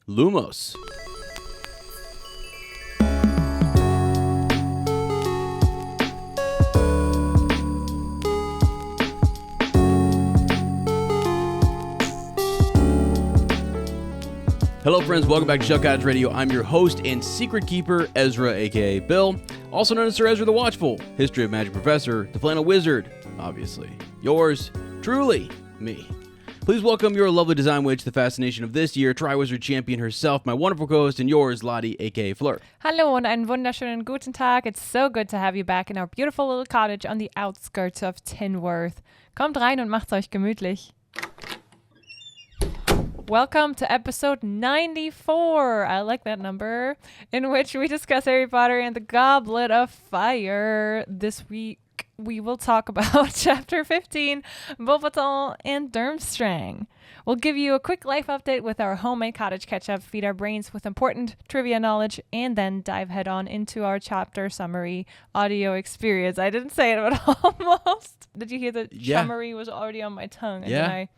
Lumos. Hello friends, welcome back to Shelf Cottage Radio. I'm your host and secret keeper, Ezra, aka Bill, also known as Sir Ezra the Watchful, History of Magic Professor, the Flannel Wizard, obviously. Yours, truly, me. Please welcome your lovely design witch, the fascination of this year, Triwizard Champion herself, my wonderful co-host, and yours, Lottie, aka Fleur. Hallo und einen wunderschönen guten Tag. It's so good to have you back in our beautiful little cottage on the outskirts of Tinworth. Kommt rein und macht's euch gemütlich. Welcome to episode 94, I like that number, in which we discuss Harry Potter and the Goblet of Fire. This week, we will talk about Chapter 15, Beauxbatons and Durmstrang. We'll give you a quick life update with our homemade cottage catch-up, feed our brains with important trivia knowledge, and then dive head-on into our chapter summary audio experience. I didn't say it, but almost. Did you hear the summary was already on my tongue? And then I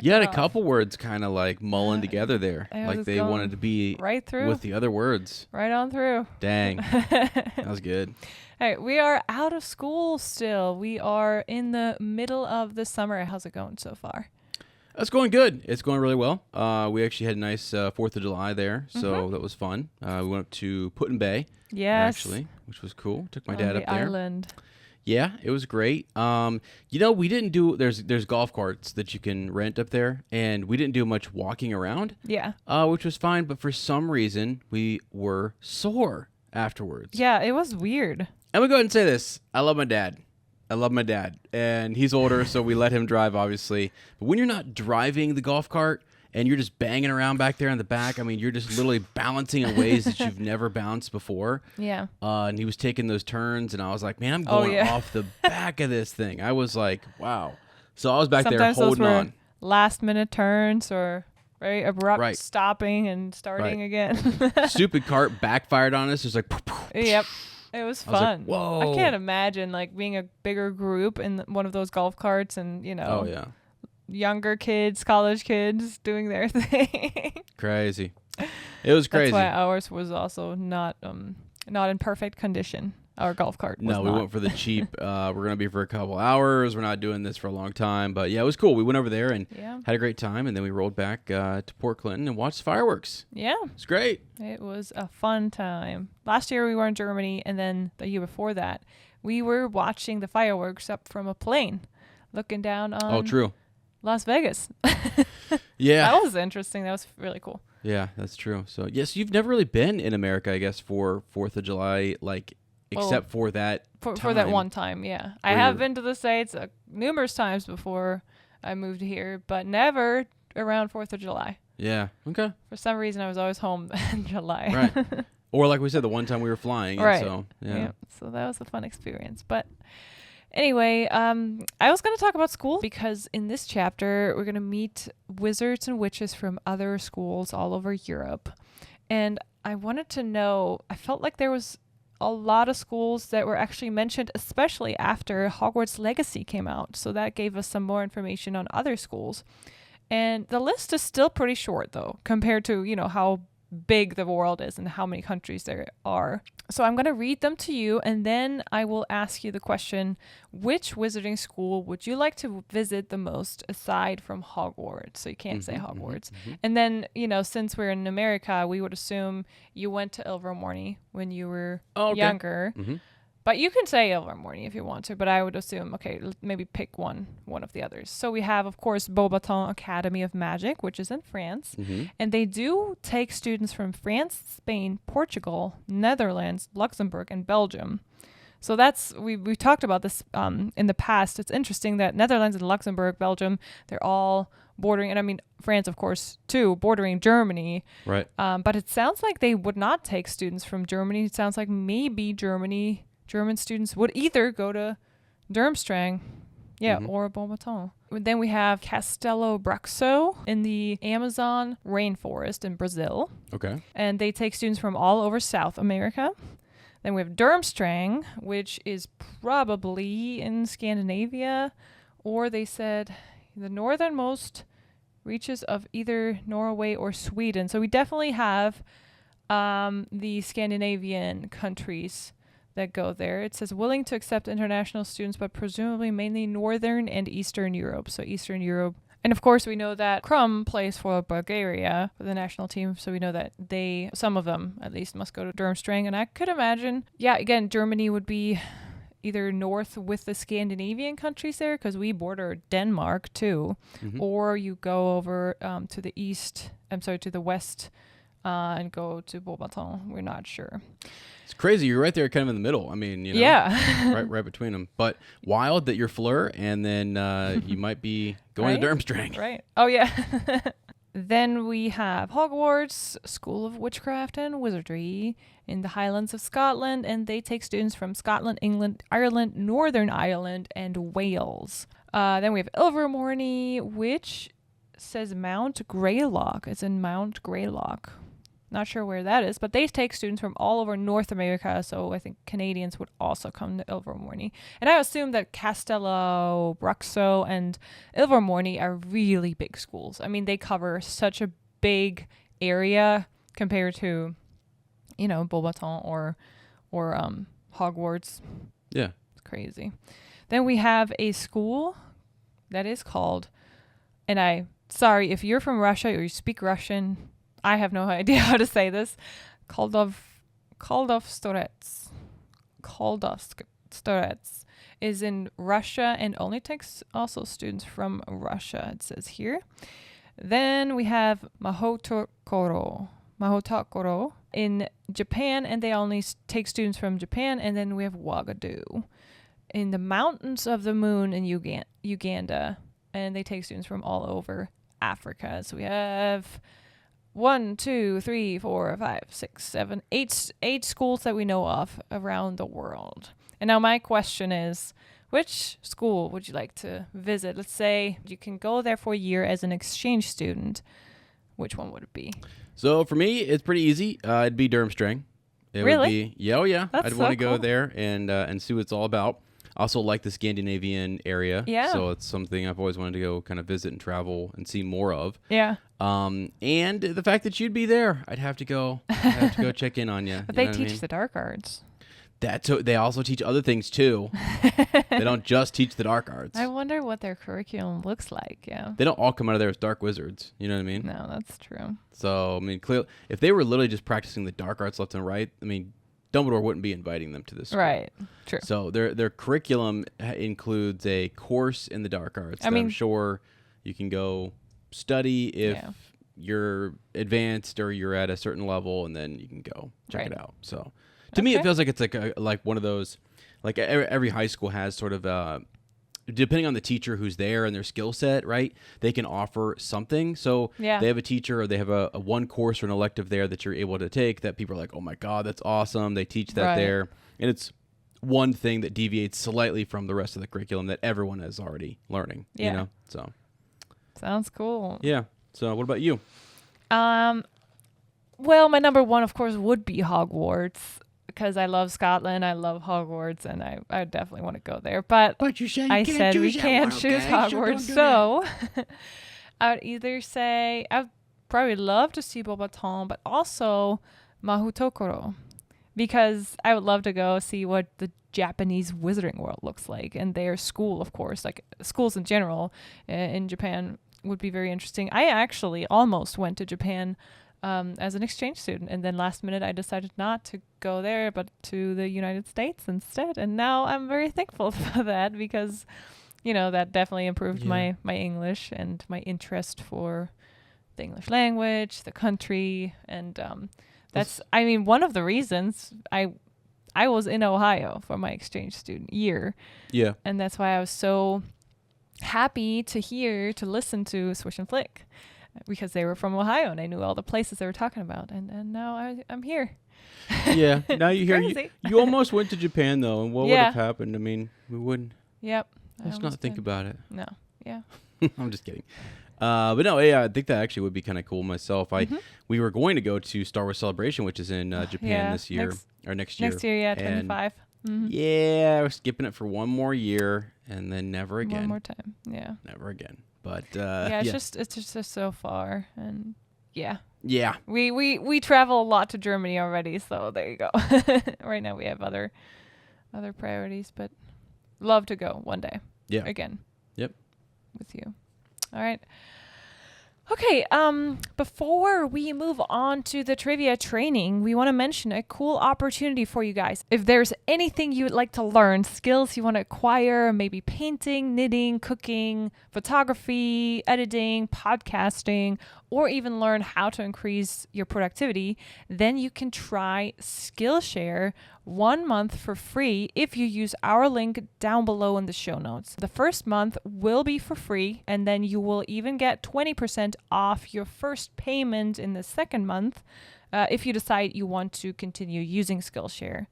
you had a couple words kind of like mulling together there. Like they wanted to be right through with the other words. Right on through. Dang. That was good. All right, we are out of school still. We are in the middle of the summer. How's it going so far? It's going good. It's going really well. We actually had a nice 4th of July there, so that was fun. We went up to Put-in-Bay, actually, which was cool. Took my dad up there. Island. Yeah, it was great. We didn't do, there's golf carts that you can rent up there, and we didn't do much walking around. Yeah. Which was fine, but for some reason, we were sore afterwards. Yeah, it was weird. I'm going to go ahead and say this. I love my dad. And he's older, so we let him drive, obviously. But when you're not driving the golf cart, and you're just banging around back there in the back. I mean, you're just literally balancing in ways that you've never bounced before. Yeah. And he was taking those turns, and I was like, man, I'm going off the back of this thing. I was like, wow. So I was back there holding on. Last-minute turns or very abrupt stopping and starting again. Stupid cart backfired on us. It was like, poof, poof. Yep. It was fun. I was like, whoa. I can't imagine like being a bigger group in one of those golf carts and, younger kids, college kids doing their thing. Crazy. It was crazy. That's why ours was also not in perfect condition. Our golf cart was we went for the cheap. We're going to be for a couple hours. We're not doing this for a long time. But yeah, it was cool. We went over there and had a great time. And then we rolled back to Port Clinton and watched fireworks. Yeah. It's great. It was a fun time. Last year we were in Germany. And then the year before that, we were watching the fireworks up from a plane, looking down on Las Vegas. Yeah. That was interesting. That was really cool. Yeah, that's true. So, yes, you've never really been in America, I guess, for 4th of July, except for that for that one time, yeah. I have been to the States numerous times before I moved here, but never around 4th of July. Yeah, okay. For some reason, I was always home in July. Right. Or like we said, the one time we were flying. Right. And so, yeah. So that was a fun experience. But anyway, I was going to talk about school because in this chapter, we're going to meet wizards and witches from other schools all over Europe. And I wanted to know, I felt like there was a lot of schools that were actually mentioned, especially after Hogwarts Legacy came out. So that gave us some more information on other schools. And the list is still pretty short, though, compared to, how big the world is and how many countries there are. So I'm going to read them to you, and then I will ask you the question, which wizarding school would you like to visit the most aside from Hogwarts? So you can't say Hogwarts. And then, since we're in America, we would assume you went to Ilvermorny when you were younger. But you can say Ilvermorny if you want to, but I would assume, maybe pick one of the others. So we have, of course, Beauxbatons Academy of Magic, which is in France. And they do take students from France, Spain, Portugal, Netherlands, Luxembourg, and Belgium. So we've talked about this in the past. It's interesting that Netherlands and Luxembourg, Belgium, they're all bordering, and I mean, France, of course, too, bordering Germany. Right. But it sounds like they would not take students from Germany. It sounds like maybe German students would either go to Durmstrang, or Beauxbatons. Then we have Castelo Branco in the Amazon rainforest in Brazil. Okay. And they take students from all over South America. Then we have Durmstrang, which is probably in Scandinavia, or they said the northernmost reaches of either Norway or Sweden. So we definitely have the Scandinavian countries that go there. It says willing to accept international students, but presumably mainly Northern and Eastern Europe. So Eastern Europe. And of course, we know that Krum plays for Bulgaria for the national team. So we know that some of them at least, must go to Durmstrang. And I could imagine, again, Germany would be either north with the Scandinavian countries there, because we border Denmark too, or you go over to the west and go to Beauxbatons. We're not sure. It's crazy. You're right there kind of in the middle. I mean, right between them. But wild that you're Fleur, and then you might be going to Durmstrang. Right. Oh, yeah. Then we have Hogwarts, School of Witchcraft and Wizardry in the Highlands of Scotland, and they take students from Scotland, England, Ireland, Northern Ireland, and Wales. Then we have Ilvermorny, which says Mount Greylock. It's in Mount Greylock. Not sure where that is, but they take students from all over North America, so I think Canadians would also come to Ilvermorny. And I assume that Castello, Bruxo, and Ilvermorny are really big schools. I mean, they cover such a big area compared to, Beauxbatons or Hogwarts. Yeah. It's crazy. Then we have a school that is called, sorry, if you're from Russia or you speak Russian, I have no idea how to say this. Kaldovstorets is in Russia and only takes also students from Russia, it says here. Then we have Mahotokoro in Japan, and they only take students from Japan. And then we have Ouagadougou in the Mountains of the Moon in Uganda, and they take students from all over Africa. So we have 1, 2, 3, 4, 5, 6, 7, 8 schools that we know of around the world. And now my question is, which school would you like to visit? Let's say you can go there for a year as an exchange student. Which one would it be? So for me, it's pretty easy. It'd be Durmstrang. Really? Yeah. That's I'd want to cool. go there and see what it's all about. Also like the Scandinavian area. Yeah. So it's something I've always wanted to go kind of visit and travel and see more of. Yeah. And the fact that you'd be there, I'd have to go check in on you. But they teach the dark arts. They also teach other things too. They don't just teach the dark arts. I wonder what their curriculum looks like. Yeah. They don't all come out of there as dark wizards. You know what I mean? No, that's true. So, I mean, clearly, if they were literally just practicing the dark arts left and right, I mean, Dumbledore wouldn't be inviting them to this school. Right. True. So their curriculum includes a course in the dark arts that I'm sure you can go study if you're advanced or you're at a certain level, and then you can go check it out. So to me, it feels like it's like one of those, like every high school has sort of depending on the teacher who's there and their skill set, right? They can offer something. So they have a teacher or they have a one course or an elective there that you're able to take that people are like, oh my God, that's awesome. They teach that there. And it's one thing that deviates slightly from the rest of the curriculum that everyone is already learning, you know? So sounds cool. Yeah. So what about you? Well, my number one, of course, would be Hogwarts. Because I love Scotland, I love Hogwarts, and I definitely want to go there. But you said we can't choose Hogwarts. So I would either say I'd probably love to see Beauxbatons, but also Mahotokoro, because I would love to go see what the Japanese wizarding world looks like, and their school, of course, like schools in general in Japan would be very interesting. I actually almost went to Japan as an exchange student, and then last minute I decided not to go there but to the United States instead, and now I'm very thankful for that, because that definitely improved my English and my interest for the English language, the country, and that's one of the reasons I was in Ohio for my exchange student year, and that's why I was so happy to listen to Swish and Flick, because they were from Ohio and I knew all the places they were talking about, and now I'm here. Yeah, now you're here. You almost went to Japan though, and what would have happened? I mean, we wouldn't. Yep. Let's not think about it. No. Yeah. I'm just kidding. But no, I think that actually would be kind of cool myself. We were going to go to Star Wars Celebration, which is in Japan this year or next year. Next year, 25. Mm-hmm. Yeah, we're skipping it for one more year and then never again. One more time. Yeah. Never again. But it's just so far, and yeah. We travel a lot to Germany already, so there you go. Right now we have other priorities, but love to go one day. Yeah. Again. Yep. With you. All right. Okay, before we move on to the trivia training, we want to mention a cool opportunity for you guys. If there's anything you would like to learn, skills you want to acquire, maybe painting, knitting, cooking, photography, editing, podcasting, or even learn how to increase your productivity, then you can try Skillshare 1 month for free if you use our link down below in the show notes. The first month will be for free, and then you will even get 20% off your first payment in the second month if you decide you want to continue using Skillshare.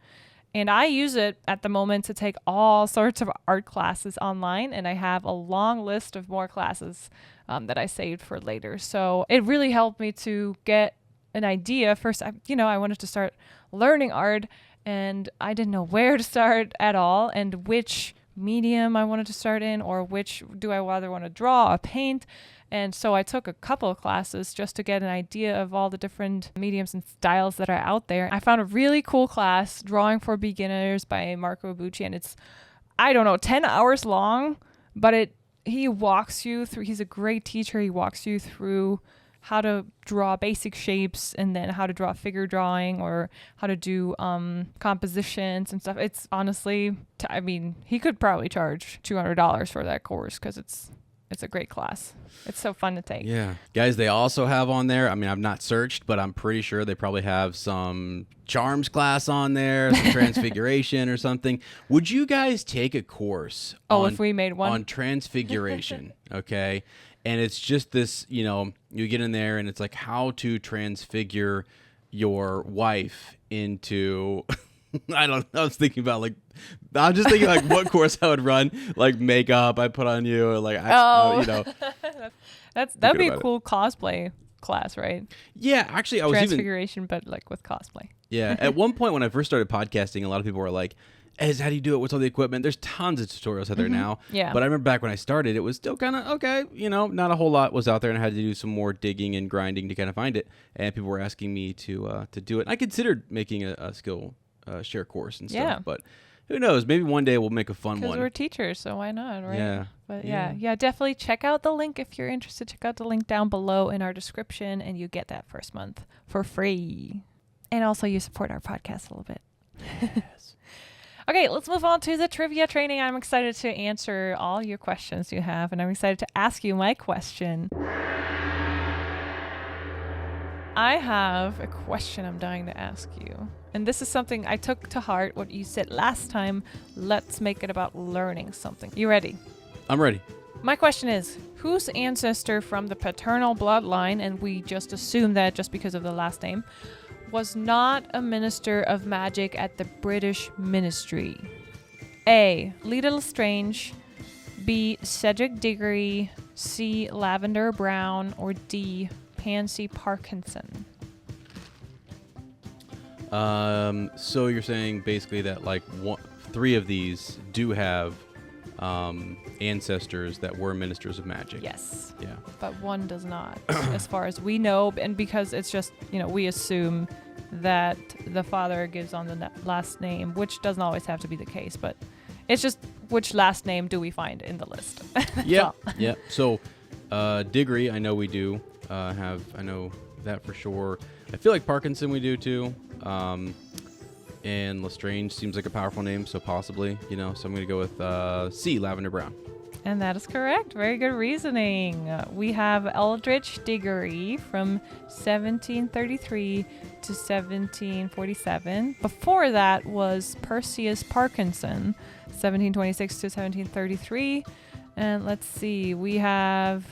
And I use it at the moment to take all sorts of art classes online, and I have a long list of more classes that I saved for later. So it really helped me to get an idea. First, I wanted to start learning art, and I didn't know where to start at all and which medium I wanted to start in, or which do I rather want to draw or paint. And so I took a couple of classes just to get an idea of all the different mediums and styles that are out there. I found a really cool class, Drawing for Beginners by Marco Bucci, and it's, 10 hours long, but he walks you through, he's a great teacher. He walks you through how to draw basic shapes, and then how to draw figure drawing, or how to do compositions and stuff. It's honestly, he could probably charge $200 for that course, because it's a great class. It's so fun to take. Yeah. Guys, they also have on there, I've not searched, but I'm pretty sure they probably have some charms class on there, some transfiguration or something. Would you guys take a course if we made one? On transfiguration, okay? And it's just this, you get in there and it's like how to transfigure your wife into... I was thinking about just thinking what course I would run, makeup I put on you, that'd be a cool cosplay class, right? Yeah, actually, I was transfiguration, but with cosplay. Yeah, at one point when I first started podcasting, a lot of people were like, "Ez, how do you do it? What's all the equipment?" There's tons of tutorials out there now. Yeah. But I remember back when I started, it was still kind of okay. Not a whole lot was out there, and I had to do some more digging and grinding to kind of find it. And people were asking me to do it. And I considered making a skill share course and stuff, but who knows? Maybe one day we'll make a fun one. Because we're teachers, so why not, right? Yeah. But yeah, definitely check out the link if you're interested. Check out the link down below in our description, and you get that first month for free. And also, you support our podcast a little bit. Yes. Okay, let's move on to the trivia training. I'm excited to answer all your questions you have, and I'm excited to ask you my question. I have a question I'm dying to ask you. And this is something I took to heart, what you said last time. Let's make it about learning something. You ready? I'm ready. My question is, whose ancestor from the paternal bloodline, and we just assume that just because of the last name, was not a minister of magic at the British Ministry? A. Leda Lestrange, B. Cedric Diggory, C. Lavender Brown, or D. Pansy Parkinson? So you're saying basically that 3 of these do have ancestors that were ministers of magic. Yes. Yeah. But one does not, as far as we know, and because it's just, we assume that the father gives on the last name, which doesn't always have to be the case, but it's just which last name do we find in the list? Yeah. Yeah. So Diggory, I know we do I know that for sure. I feel like Parkinson we do too. And Lestrange seems like a powerful name, so possibly, so I'm going to go with C, Lavender Brown. And that is correct. Very good reasoning. We have Eldridge Diggory from 1733 to 1747. Before that was Perseus Parkinson, 1726 to 1733. And let's see, we have...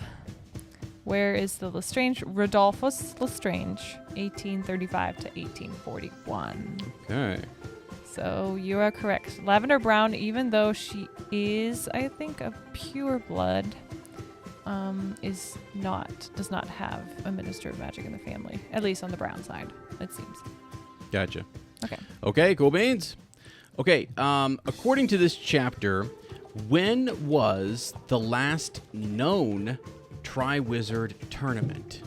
Where is the Lestrange? Rodolphus Lestrange, 1835 to 1841. Okay. So you are correct. Lavender Brown, even though she is, I think, of pure blood, does not have a minister of magic in the family, at least on the Brown side, it seems. Gotcha. Okay. Okay, cool beans. Okay, according to this chapter, When was the last known Triwizard Tournament?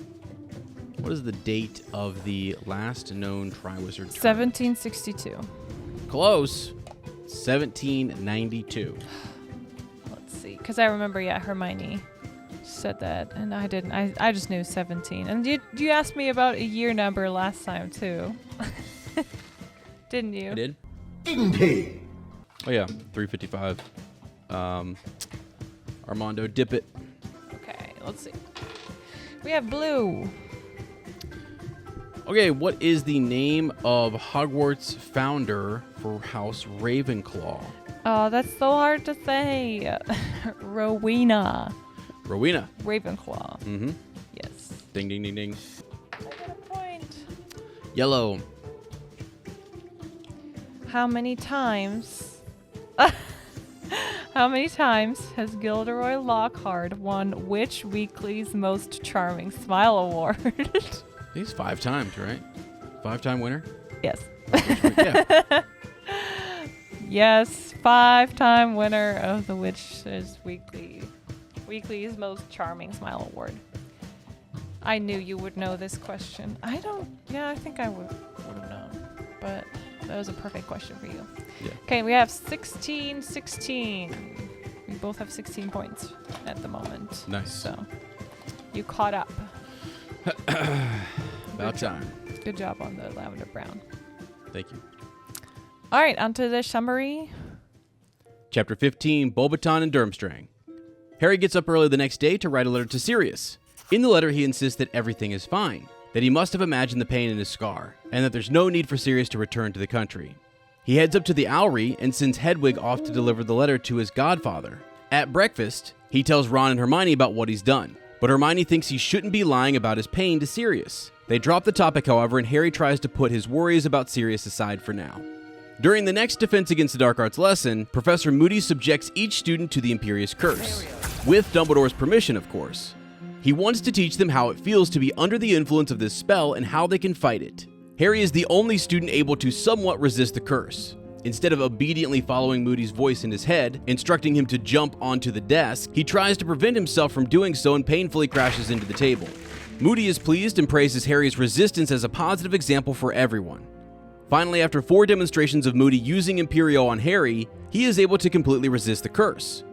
What is the date of the last known Triwizard Tournament? 1762. Close. 1792. Let's see. Because I remember, Hermione said that, and I didn't. I just knew 17. And you asked me about a year number last time, too. Didn't you? I did? Didn't he? Oh, yeah. 355. Armando, dip it. Okay, let's see. We have blue. Okay, what is the name of Hogwarts founder for House Ravenclaw? Oh, that's so hard to say. Rowena. Rowena. Ravenclaw. Mm-hmm. Yes. Ding, ding, ding, ding. I got a point. Yellow. How many times has Gilderoy Lockhart won which weekly's Most Charming Smile Award? He's 5 times, right? 5-time winner? Yes. Yeah. Yes, 5-time winner of the Witch's Weekly's Most Charming Smile Award. I knew you would know this question. I think I would have known, but that was a perfect question for you. Yeah. Okay, we have 16. We both have 16 points at the moment. Nice. So you caught up. About time. Good job on the lavender brown. Thank you. All right, on to the summary. Chapter 15, Beauxbatons and Durmstrang. Harry gets up early the next day to write a letter to Sirius. In the letter, he insists that everything is fine, that he must have imagined the pain in his scar, and that there's no need for Sirius to return to the country. He heads up to the Owlry and sends Hedwig off to deliver the letter to his godfather. At breakfast, he tells Ron and Hermione about what he's done, but Hermione thinks he shouldn't be lying about his pain to Sirius. They drop the topic, however, and Harry tries to put his worries about Sirius aside for now. During the next Defense Against the Dark Arts lesson, Professor Moody subjects each student to the Imperius Curse, with Dumbledore's permission, of course. He wants to teach them how it feels to be under the influence of this spell and how they can fight it. Harry is the only student able to somewhat resist the curse. Instead of obediently following Moody's voice in his head, instructing him to jump onto the desk, he tries to prevent himself from doing so and painfully crashes into the table. Moody is pleased and praises Harry's resistance as a positive example for everyone. Finally, after 4 demonstrations of Moody using Imperio on Harry, he is able to completely resist the curse.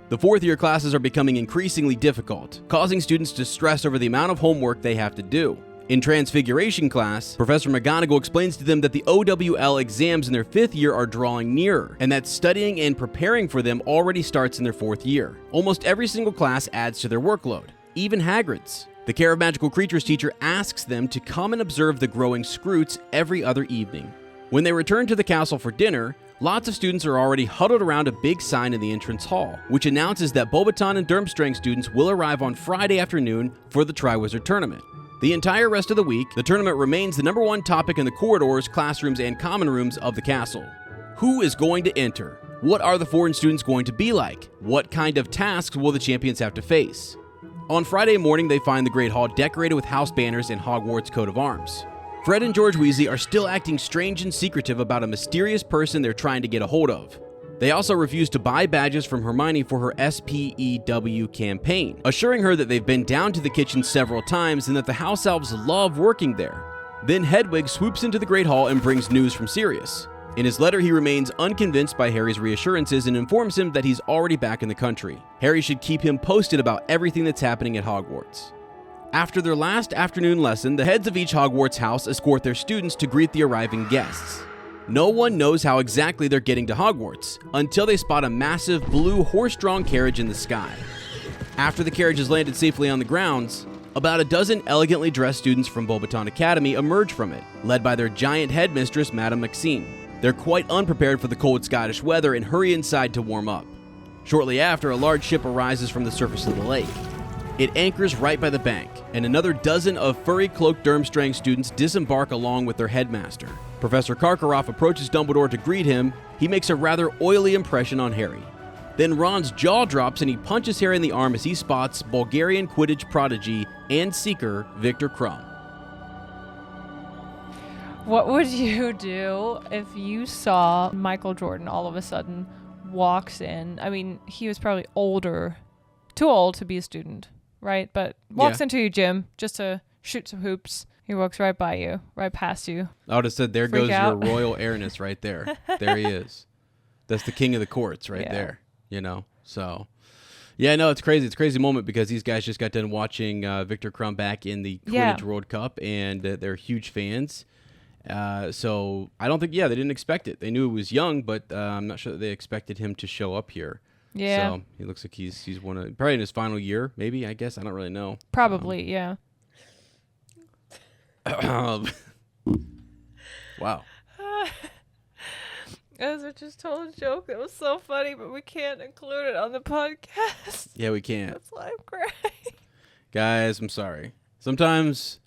The 4th year classes are becoming increasingly difficult, causing students to stress over the amount of homework they have to do. In Transfiguration class, Professor McGonagall explains to them that the OWL exams in their 5th year are drawing nearer, and that studying and preparing for them already starts in their 4th year. Almost every single class adds to their workload, even Hagrid's. The Care of Magical Creatures teacher asks them to come and observe the growing Scroots every other evening. When they return to the castle for dinner, lots of students are already huddled around a big sign in the entrance hall, which announces that Beauxbatons and Durmstrang students will arrive on Friday afternoon for the Triwizard Tournament. The entire rest of the week, the tournament remains the #1 topic in the corridors, classrooms, and common rooms of the castle. Who is going to enter? What are the foreign students going to be like? What kind of tasks will the champions have to face? On Friday morning, they find the Great Hall decorated with house banners and Hogwarts coat of arms. Fred and George Weasley are still acting strange and secretive about a mysterious person they're trying to get a hold of. They also refuse to buy badges from Hermione for her SPEW campaign, assuring her that they've been down to the kitchen several times and that the house elves love working there. Then Hedwig swoops into the Great Hall and brings news from Sirius. In his letter, he remains unconvinced by Harry's reassurances and informs him that he's already back in the country. Harry should keep him posted about everything that's happening at Hogwarts. After their last afternoon lesson, the heads of each Hogwarts house escort their students to greet the arriving guests. No one knows how exactly they're getting to Hogwarts until they spot a massive blue horse-drawn carriage in the sky. After the carriage has landed safely on the grounds, about a dozen elegantly dressed students from Beauxbatons Academy emerge from it, led by their giant headmistress, Madame Maxime. They're quite unprepared for the cold Scottish weather and hurry inside to warm up. Shortly after, a large ship arises from the surface of the lake. It anchors right by the bank, and another dozen of furry-cloaked Durmstrang students disembark along with their headmaster. Professor Karkaroff approaches Dumbledore to greet him. He makes a rather oily impression on Harry. Then Ron's jaw drops and he punches Harry in the arm as he spots Bulgarian Quidditch prodigy and seeker Victor Crumb. What would you do if you saw Michael Jordan all of a sudden walks in. I mean, he was probably older, too old to be a student, right? But walks into your gym just to shoot some hoops. He walks right by you, right past you. I would have said, there Freak goes out. your royal airness right there. There he is. That's the king of the courts right there, So, yeah, no, it's crazy. It's a crazy moment because these guys just got done watching Victor Crumb back in the Quidditch World Cup, and they're huge fans. So I don't think, they didn't expect it. They knew he was young, but I'm not sure that they expected him to show up here. Yeah. So he looks like he's probably in his final year, maybe, I guess. I don't really know. Probably, yeah. Wow. Ezra just told a joke that was so funny, but we can't include it on the podcast. Yeah, we can't. That's why I'm crying. Guys, I'm sorry. Sometimes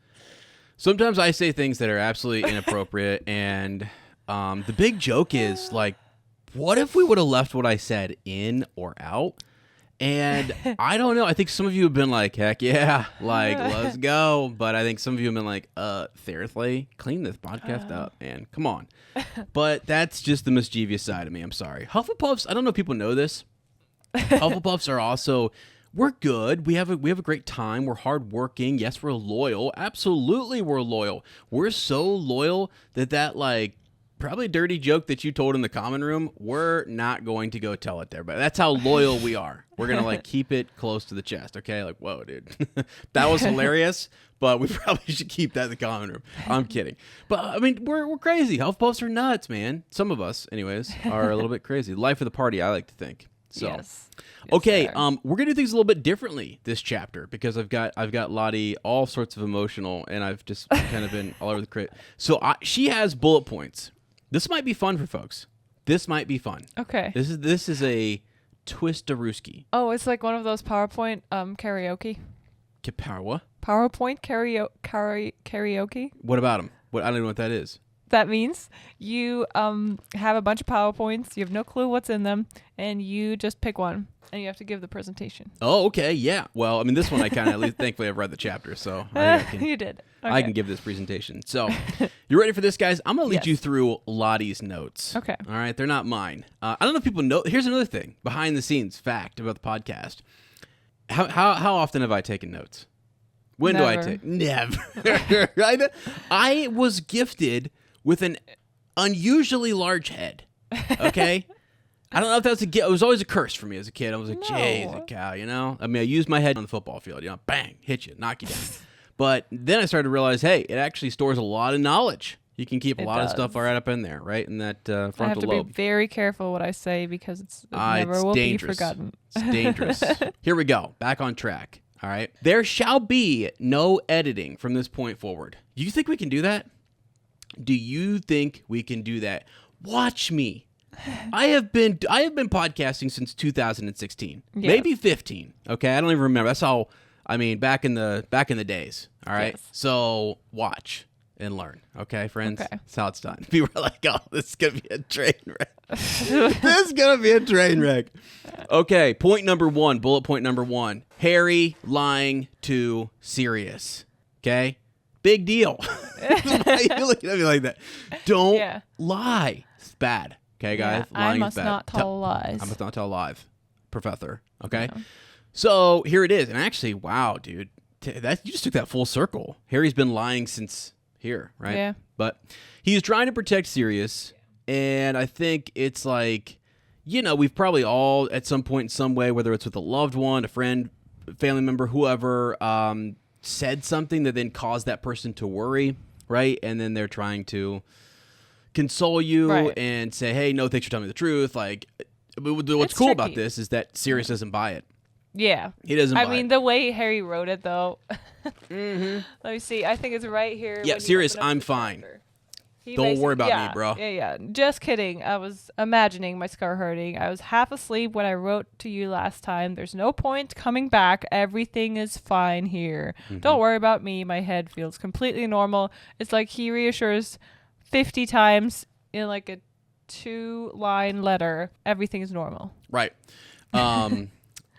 I say things that are absolutely inappropriate, and the big joke is, like, what if we would have left what I said in or out? And I don't know. I think some of you have been like, heck yeah, like, let's go. But I think some of you have been like, seriously, clean this podcast up, man. Come on. But that's just the mischievous side of me. I'm sorry. Hufflepuffs, I don't know if people know this. Hufflepuffs are also, we're good. We have a great time. We're hardworking. Yes, we're loyal. Absolutely, we're loyal. We're so loyal that like, probably dirty joke that you told in the common room, we're not going to go tell it to everybody. That's how loyal we are. We're going to, like, keep it close to the chest, okay? Like, whoa, dude. That was hilarious, but we probably should keep that in the common room. I'm kidding. But, I mean, we're crazy. Hufflepuffs are nuts, man. Some of us, anyways, are a little bit crazy. Life of the party, I like to think. So, yes. Okay, we're going to do things a little bit differently this chapter because I've got Lottie all sorts of emotional, and I've just kind of been all over the crit. So, she has bullet points. This might be fun for folks. This might be fun. Okay. This is a twist-a-rooski. Oh, it's like one of those PowerPoint karaoke. What? PowerPoint karaoke. What about them? I don't know what that is. That means you have a bunch of PowerPoints. You have no clue what's in them, and you just pick one, and you have to give the presentation. Oh, okay, yeah. Well, I mean, this one I kind of, at least thankfully I've read the chapter, so I think You did. Okay. I can give this presentation. So, you ready for this, guys? I'm going to lead Yes. you through Lottie's notes. Okay. All right, they're not mine. I don't know if people know. Here's another thing, behind the scenes fact about the podcast. How often have I taken notes? When do I take? Never. I was gifted with an unusually large head. Okay? I don't know if that's a gift. It was always a curse for me as a kid. I was like, Jesus, cow, I mean, I used my head on the football field, bang, hit you, knock you down. But then I started to realize, hey, it actually stores a lot of knowledge. You can keep a lot of stuff right up in there, right? In that frontal lobe. I have to be very careful what I say because it never will dangerous. be forgotten. It's dangerous. Here we go. Back on track. All right. There shall be no editing from this point forward. Do you think we can do that? Do you think we can do that? Watch me. I have been podcasting since 2016, maybe 15. Okay, I don't even remember. That's how. I mean, back in the days. All right. Yes. So watch and learn. Okay, friends. Okay. That's how it's done. People are like, "Oh, this is gonna be a train wreck. This is gonna be a train wreck." Okay. Bullet point number 1. Harry lying to Sirius. Okay. Big deal. Why are you looking at me like that? Don't lie. It's bad. Okay, guys? Yeah, Lying I must is bad. not tell lies. I must not tell lies, Professor. Okay? Yeah. So here it is. And actually, wow, dude. You just took that full circle. Harry's been lying since here, right? Yeah. But he's trying to protect Sirius. And I think it's like, we've probably all at some point in some way, whether it's with a loved one, a friend, family member, whoever, said something that then caused that person to worry, right? And then they're trying to console you and say, hey, no, thanks for telling me the truth. Like, what's cool about this is that Sirius doesn't buy it. Yeah. He doesn't buy it. I mean, the way Harry wrote it, though. Mm-hmm. Let me see. I think it's right here. Yeah, Sirius, I'm fine. Don't worry about me, bro. Yeah. Just kidding. I was imagining my scar hurting. I was half asleep when I wrote to you last time. There's no point coming back. Everything is fine here. Mm-hmm. Don't worry about me. My head feels completely normal. It's like he reassures 50 times in like a 2-line letter. Everything is normal. Right.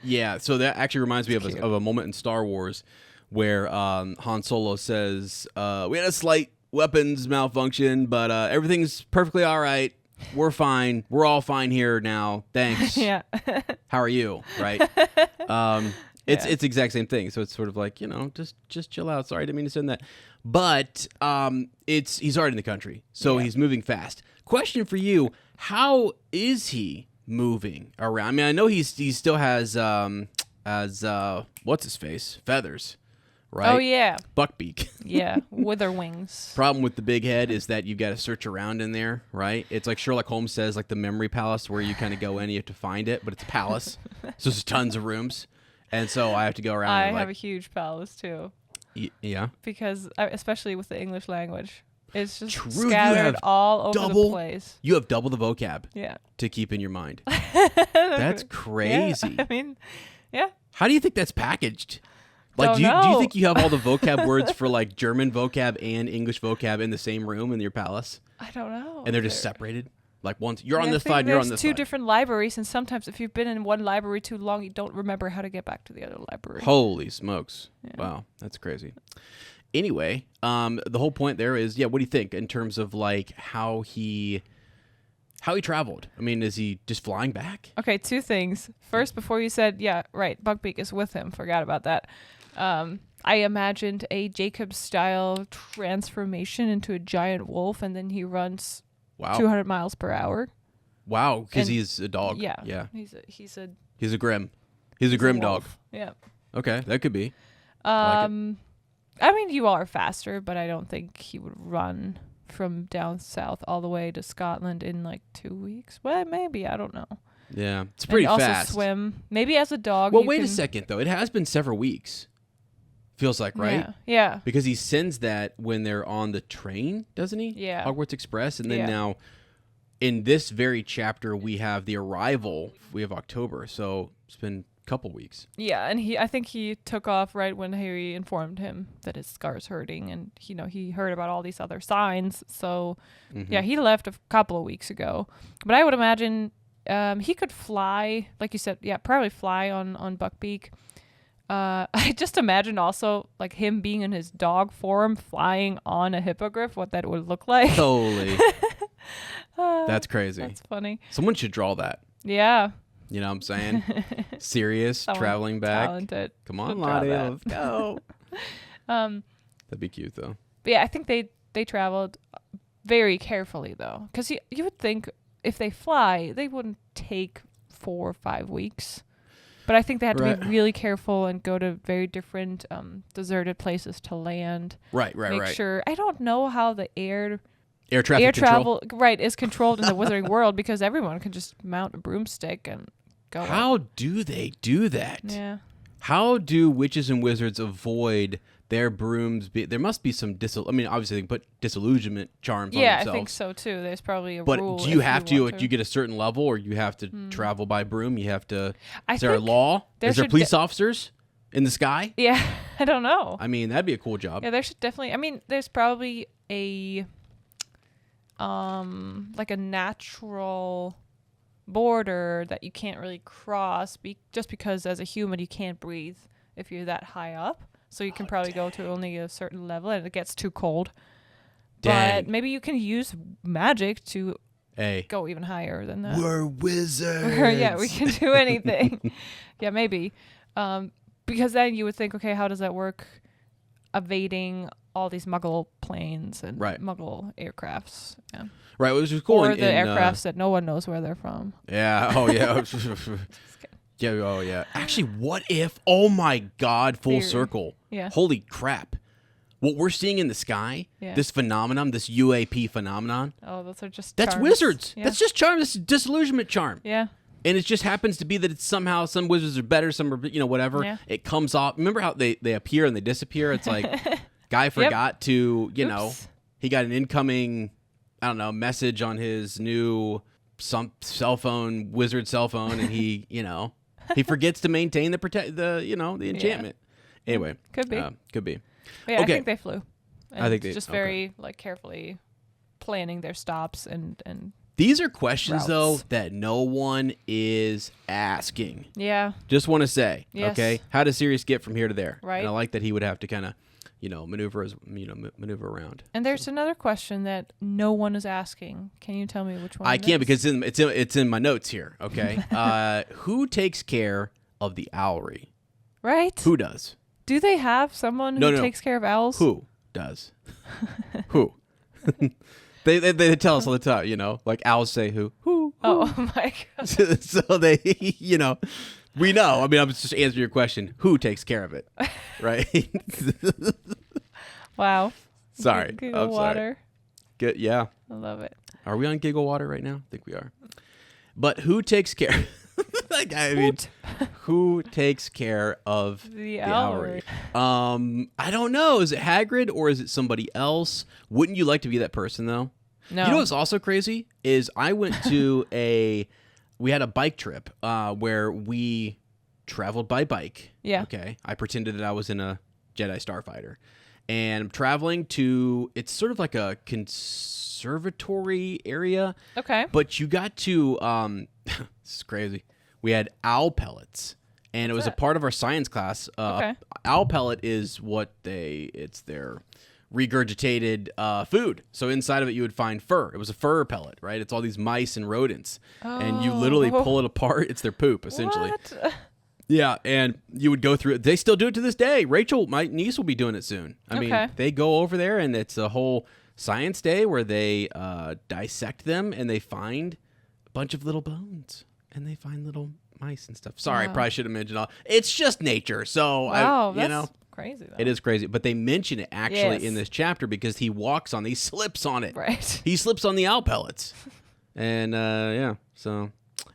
Yeah. So that actually reminds me of a moment in Star Wars where Han Solo says, we had a slight weapons malfunction, but everything's perfectly all right. we're fine. We're all fine here now. Thanks. Yeah. How are you? Right. It's exact same thing. So it's sort of like, just chill out. Sorry, I didn't mean to send that. But he's already in the country, so he's moving fast. Question for you: how is he moving around? I mean, I know he still has what's his face feathers, right? Oh yeah, Buckbeak. Yeah, wither wings. Problem with the big head is that you've got to search around in there, right? It's like Sherlock Holmes says, like the memory palace, where you kind of go in and you have to find it, but it's a palace, so there's tons of rooms, and so I have to go around. I have a huge palace too. Yeah. Because especially with the English language, it's just True, scattered all over the place. You have double the vocab. Yeah. To keep in your mind. That's crazy. Yeah, I mean, yeah. How do you think that's packaged? Like, do you think you have all the vocab words for like German vocab and English vocab in the same room in your palace? I don't know. And they're just separated? Like once you're on this side, you're on this side. There's two different libraries, and sometimes if you've been in one library too long, you don't remember how to get back to the other library. Holy smokes. Yeah. Wow, that's crazy. Anyway, the whole point there is, what do you think in terms of like how he traveled? I mean, is he just flying back? Okay, two things. First, before you said, Buckbeak is with him. Forgot about that. I imagined a Jacob-style transformation into a giant wolf, and then he runs 200 miles per hour. Wow, because he's a dog. Yeah. Yeah. He's a grim. He's a grim dog. Yeah. Okay, that could be. I mean, you are faster, but I don't think he would run from down south all the way to Scotland in like 2 weeks. Well, maybe. I don't know. Yeah, it's pretty and fast. Also swim. Maybe as a dog. Well, wait a second, though. It has been several weeks. Feels like, right? Yeah. Because he sends that when they're on the train, doesn't he? Yeah. Hogwarts Express. And then now, in this very chapter, we have the arrival. We have October, so it's been a couple weeks. Yeah, and I think he took off right when Harry informed him that his scar's hurting, and he heard about all these other signs. So, he left a couple of weeks ago. But I would imagine he could fly, like you said. Yeah, probably fly on Buckbeak. I just imagine also like him being in his dog form flying on a hippogriff, what that would look like. Holy. That's crazy. That's funny. Someone should draw that. Yeah. You know what I'm saying? Sirius traveling back. Talented. Come on, Lottie, let's go. That'd be cute though. But yeah, I think they traveled very carefully though, because you would think if they fly, they wouldn't take 4 or 5 weeks. But I think they had to be really careful and go to very different deserted places to land. Right. Make sure. I don't know how the air traffic travel is controlled in the Wizarding World, because everyone can just mount a broomstick and go. How do they do that? Yeah. How do witches and wizards avoid their brooms? There must be some obviously they can put disillusionment charms on themselves. Yeah, I think so too. There's probably a But rule. do you have to? Do you get a certain level, or you have to travel by broom? You have to. Is there a law? Is there police officers in the sky? Yeah, I don't know. I mean, that'd be a cool job. Yeah, there should definitely. I mean, there's probably a like a natural border that you can't really cross just because as a human you can't breathe if you're that high up. So you can probably go to only a certain level and it gets too cold. Dang. But maybe you can use magic to Hey. Go even higher than that. We're wizards. Yeah, we can do anything. Yeah, maybe. Because then you would think, okay, how does that work? Evading all these Muggle planes and Muggle aircrafts. Yeah. Right, which is cool. Or the aircrafts that no one knows where they're from. Yeah. Oh, yeah. Yeah. Oh, yeah. Actually, what if? Oh my God! Full circle. Yeah. Holy crap! What we're seeing in the sky, this phenomenon, this UAP phenomenon. Oh, those are just. That's charms. wizards. Yeah. That's just charm. This is disillusionment charm. Yeah. And it just happens to be that it's somehow some wizards are better, some are whatever. Yeah. It comes off. Remember how they appear and they disappear? It's like guy forgot to he got an incoming message on his new cell phone, wizard cell phone, and he he forgets to maintain the enchantment. Yeah. Anyway, could be. Okay. Yeah, I think they flew. And I think they just very carefully planning their stops and these are questions routes. though that no one is asking. Yeah. Just want to say, yes. okay, how does Sirius get from here to there? Right. And I like that he would have to kind of, maneuver around. And there's another question that no one is asking. Can you tell me which one? I can't because it's in my notes here. Okay, who takes care of the owlry? Right? Who does? Do they have someone who takes care of owls? Who does? Who? They tell us all the time, like owls say who. Oh my God. So they, we know. I mean, I'm just answering your question. Who takes care of it? Right? Wow. Sorry. Giggle water. Good. Yeah. I love it. Are we on giggle water right now? I think we are. But who takes care? Who takes care of the owlry? I don't know. Is it Hagrid or is it somebody else? Wouldn't you like to be that person though? No. You know what's also crazy is I went to we had a bike trip where we traveled by bike. Yeah. Okay. I pretended that I was in a Jedi Starfighter. And I'm traveling to, it's sort of like a conservatory area. Okay. But you got to, this is crazy. We had owl pellets. And it was a part of our science class. Okay. Owl pellet is it's their regurgitated food. So inside of it, you would find fur. It was a fur pellet, right? It's all these mice and rodents. Oh. And you literally pull it apart. It's their poop, essentially. What? Yeah, and you would go through it. They still do it to this day. Rachel, my niece, will be doing it soon. I mean, they go over there, and it's a whole science day where they dissect them, and they find a bunch of little bones, and they find little mice and stuff. Sorry, I probably should have mentioned all. It's just nature, so that's crazy, though. It is crazy, but they mention it actually in this chapter because he slips on it. Right. He slips on the owl pellets. And, so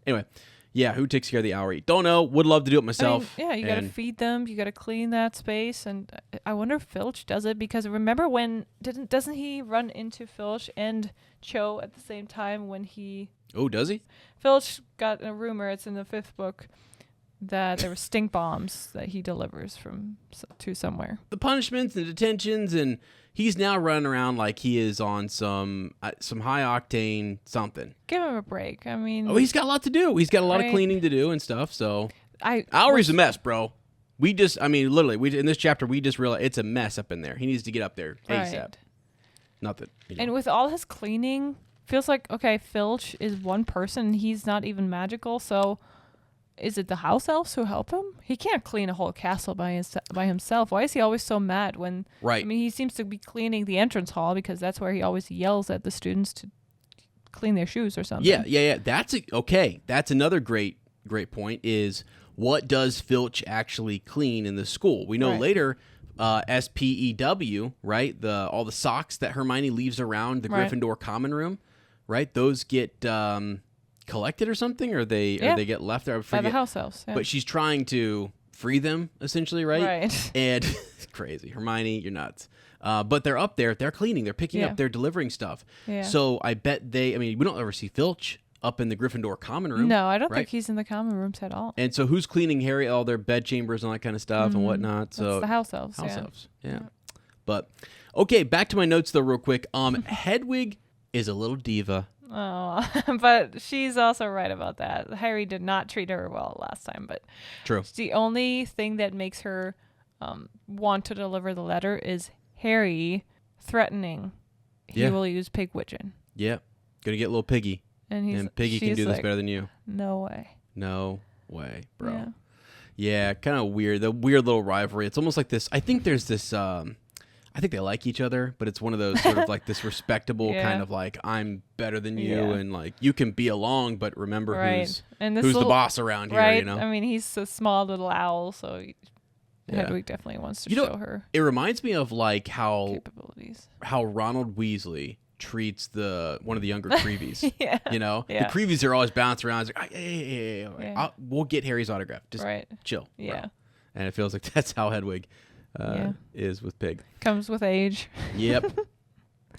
anyway. Yeah, who takes care of the owlry? Don't know. Would love to do it myself. I mean, you got to feed them. You got to clean that space. And I wonder if Filch does it because remember when doesn't he run into Filch and Cho at the same time when he? Oh, does he? Filch got a rumor. It's in the 5th book that there were stink bombs that he delivers to somewhere. The punishments and detentions, and he's now running around like he is on some high octane something. Give him a break. I mean, he's got a lot to do. He's got a lot of cleaning to do and stuff. So, Owlry's a mess, bro. Literally, in this chapter, we just realized it's a mess up in there. He needs to get up there ASAP. Right. Nothing. And with all his cleaning, feels like Filch is one person. And he's not even magical, so. Is it the house elves who help him? He can't clean a whole castle by himself. Why is he always so mad when... Right. I mean, he seems to be cleaning the entrance hall because that's where he always yells at the students to clean their shoes or something. Yeah. That's another great point is what does Filch actually clean in the school? We know later, SPEW, right? All the socks that Hermione leaves around the Gryffindor common room, right? Those get... collected or something, or they get left there. I forget. By the house elves. Yeah. But she's trying to free them, essentially, right? Right. And it's crazy. Hermione, you're nuts. But they're up there. They're cleaning. They're picking up. They're delivering stuff. Yeah. So I bet we don't ever see Filch up in the Gryffindor common room. No, I don't think he's in the common rooms at all. And so who's cleaning Harry, all their bed chambers and all that kind of stuff and whatnot? So it's the house elves. House elves. Yeah. But, okay, back to my notes, though, real quick. Hedwig is a little diva. Oh, but she's also right about that. Harry did not treat her well last time, but true. The only thing that makes her want to deliver the letter is Harry threatening he will use pigwidgeon. Yeah, gonna get little Piggy, and Piggy can do this better than you. No way. No way, bro. Yeah, kind of weird. The weird little rivalry. It's almost like this. I think there's this. I think they like each other, but it's one of those sort of like this respectable kind of like I'm better than you and like you can be along, but remember who's the boss around here, you know? I mean, he's a small little owl, so Hedwig definitely wants to show her. It reminds me of like how Ronald Weasley treats one of the younger Creevies. You know? The Creevies are always bouncing around. It's like, hey, we'll get Harry's autograph. Just chill. Yeah. Bro. And it feels like that's how Hedwig is with Pig. Comes with age. Yep.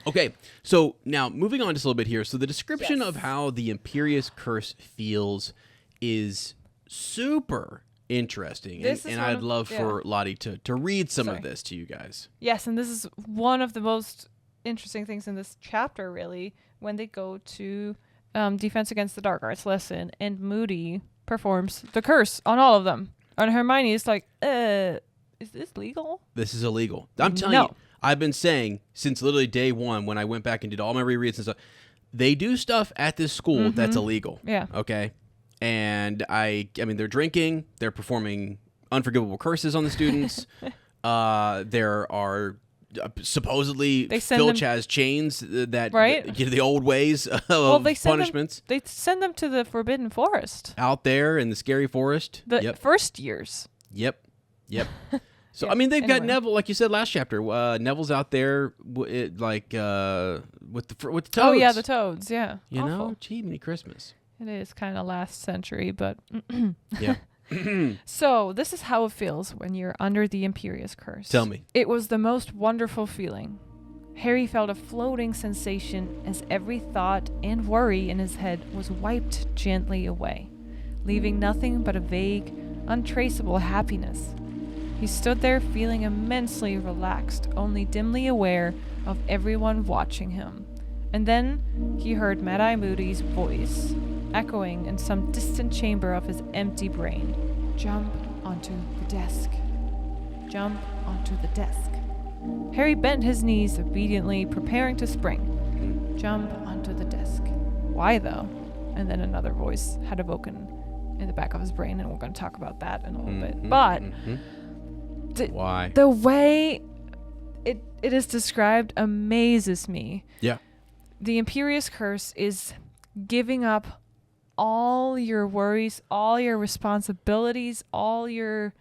Okay, so now moving on just a little bit here. So the description of how the Imperius Curse feels is super interesting. And I'd love for Lottie to read some of this to you guys. Yes, and this is one of the most interesting things in this chapter, really, when they go to Defense Against the Dark Arts lesson, and Moody performs the curse on all of them. And Hermione is like, is this legal? This is illegal. I'm telling you, I've been saying since literally day one when I went back and did all my rereads and stuff, they do stuff at this school that's illegal. Yeah. Okay. And I mean, they're drinking, they're performing unforgivable curses on the students. There are supposedly Filch has chains that the old ways of punishments. They send them to the Forbidden Forest. Out there in the scary forest. The first years. Yep. So, I mean, they've got Neville, like you said last chapter. Neville's out there with the toads. Oh, yeah, the toads, yeah. You know? Gee, mini Christmas. It is kind of last century, but... Yeah. So, this is how it feels when you're under the Imperius Curse. Tell me. It was the most wonderful feeling. Harry felt a floating sensation as every thought and worry in his head was wiped gently away, leaving nothing but a vague, untraceable happiness. He stood there feeling immensely relaxed, only dimly aware of everyone watching him. And then he heard Mad-Eye Moody's voice, echoing in some distant chamber of his empty brain. Jump onto the desk. Jump onto the desk. Harry bent his knees obediently, preparing to spring. Jump onto the desk. Why, though? And then another voice had awoken in the back of his brain, and we're going to talk about that in a little bit. But why? The way it is described amazes me. Yeah. The Imperius Curse is giving up all your worries, all your responsibilities, all your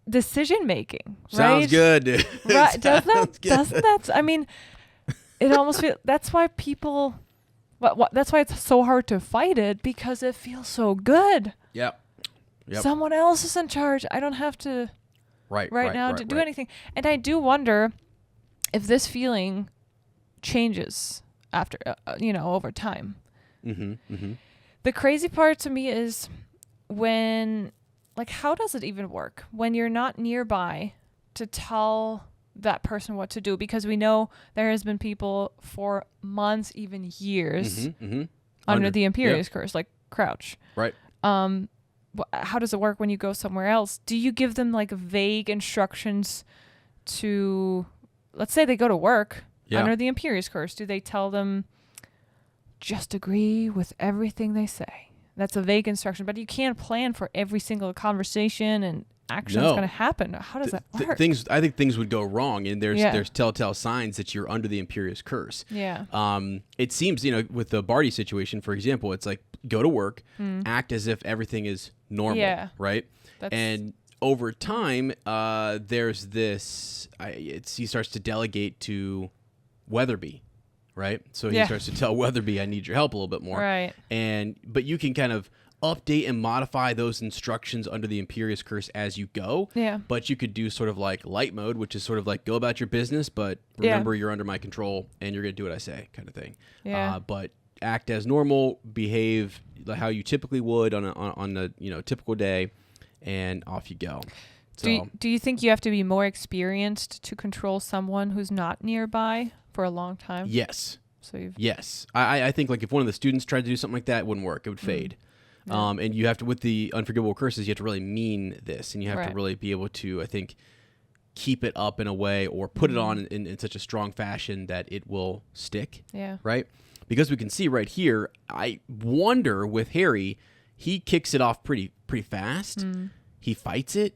decision making. Sounds good. Right? Doesn't that? I mean, it almost feels. That's why people. That's why it's so hard to fight it, because it feels so good. Yep. Someone else is in charge. I don't have to. Right now to do anything. And I do wonder if this feeling changes after, over time. The crazy part to me is how does it even work when you're not nearby to tell that person what to do? Because we know there has been people for months, even years, under the Imperius Curse, like Crouch. Right. How does it work when you go somewhere else? Do you give them vague instructions to, let's say they go to work under the Imperius Curse? Do they tell them, just agree with everything they say? That's a vague instruction, but you can't plan for every single conversation and action that's going to happen. How does that work? I think things would go wrong, and there's telltale signs that you're under the Imperius Curse. Yeah. It seems, with the Barty situation, for example, it's like go to work, act as if everything is normal, right? And over time, there's this. He starts to delegate to Weatherby, right? So he starts to tell Weatherby, "I need your help a little bit more." Right. But you can kind of update and modify those instructions under the Imperius Curse as you go. Yeah. But you could do sort of like light mode, which is sort of like go about your business, but remember you're under my control and you're going to do what I say, kind of thing. Yeah. But act as normal, behave how you typically would on a typical day, and off you go. So, do you think you have to be more experienced to control someone who's not nearby for a long time? Yes. Yes. I think if one of the students tried to do something like that, it wouldn't work. It would fade. Yeah. And you have to, with the unforgivable curses, you have to really mean this, and you have to really be able to, I think, keep it up in a way or put it on in such a strong fashion that it will stick. Yeah. Right? Because we can see right here, I wonder with Harry, he kicks it off pretty fast. He fights it,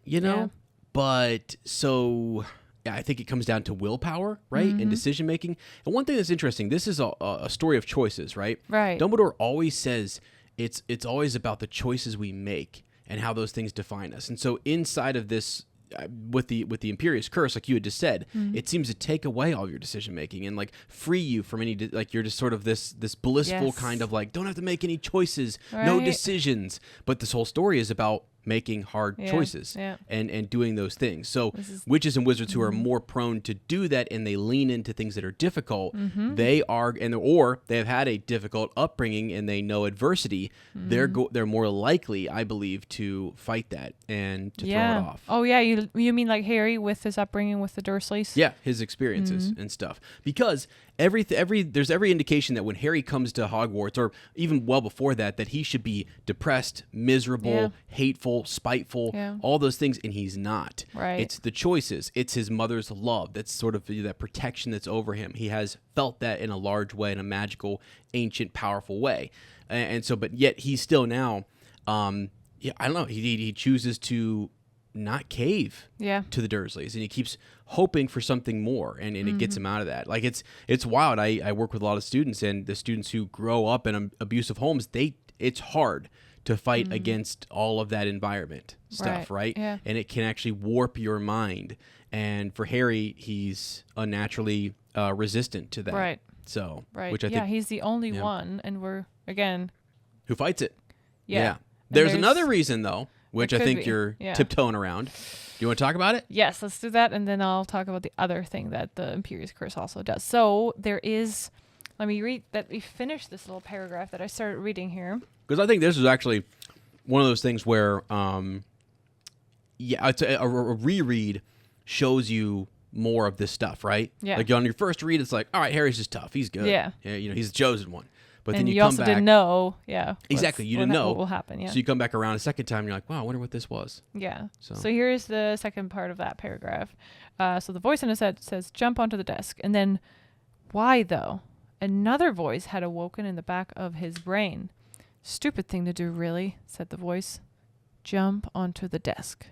but so... Yeah, I think it comes down to willpower, right, and decision making. And one thing that's interesting, this is a story of choices, right? Right. Dumbledore always says it's always about the choices we make and how those things define us. And so inside of this, with the Imperius Curse, like you had just said, it seems to take away all your decision making and free you from any you're just sort of this blissful kind of don't have to make any choices, no decisions. But this whole story is about making hard choices and doing those things. So witches and wizards who are more prone to do that and they lean into things that are difficult, they are, or they have had a difficult upbringing and they know adversity, they're more likely, I believe, to fight that and to throw it off. Oh yeah, you mean like Harry with his upbringing with the Dursleys? Yeah, his experiences and stuff. Because there's every indication that when Harry comes to Hogwarts, or even well before that he should be depressed, miserable, hateful, spiteful, all those things, and he's not. Right. It's the choices. It's his mother's love. That's sort of that protection that's over him. He has felt that in a large way, in a magical, ancient, powerful way. And so, but yet he's still now, I don't know, he chooses to not cave to the Dursleys, and he keeps hoping for something more, and it gets him out of that. Like, it's wild. I work with a lot of students, and the students who grow up in abusive homes, it's hard to fight against all of that environment stuff, right? Yeah. And it can actually warp your mind. And for Harry, he's unnaturally resistant to that. Right. So, right. Which I think he's the only one, and we're, again... Who fights it. Yeah. There's another reason, though, which I think you're Yeah. tiptoeing around. Do you want to talk about it? Yes, let's do that, and then I'll talk about the other thing that the Imperius Curse also does. So there is... Let me read that we finished this little paragraph that I started reading here. Because I think this is actually one of those things where, it's a reread shows you more of this stuff, right? Yeah. Like on your first read, it's like, all right, Harry's just tough. He's good. Yeah. He's the chosen one. But and then you come also back, didn't know, exactly. You didn't know what will happen. Yeah. So you come back around a second time, and you're like, wow, I wonder what this was. Yeah. So here's the second part of that paragraph. So the voice in his head says, "Jump onto the desk," and then, why though? Another voice had awoken in the back of his brain. "Stupid thing to do, really," said the voice. "Jump onto the desk."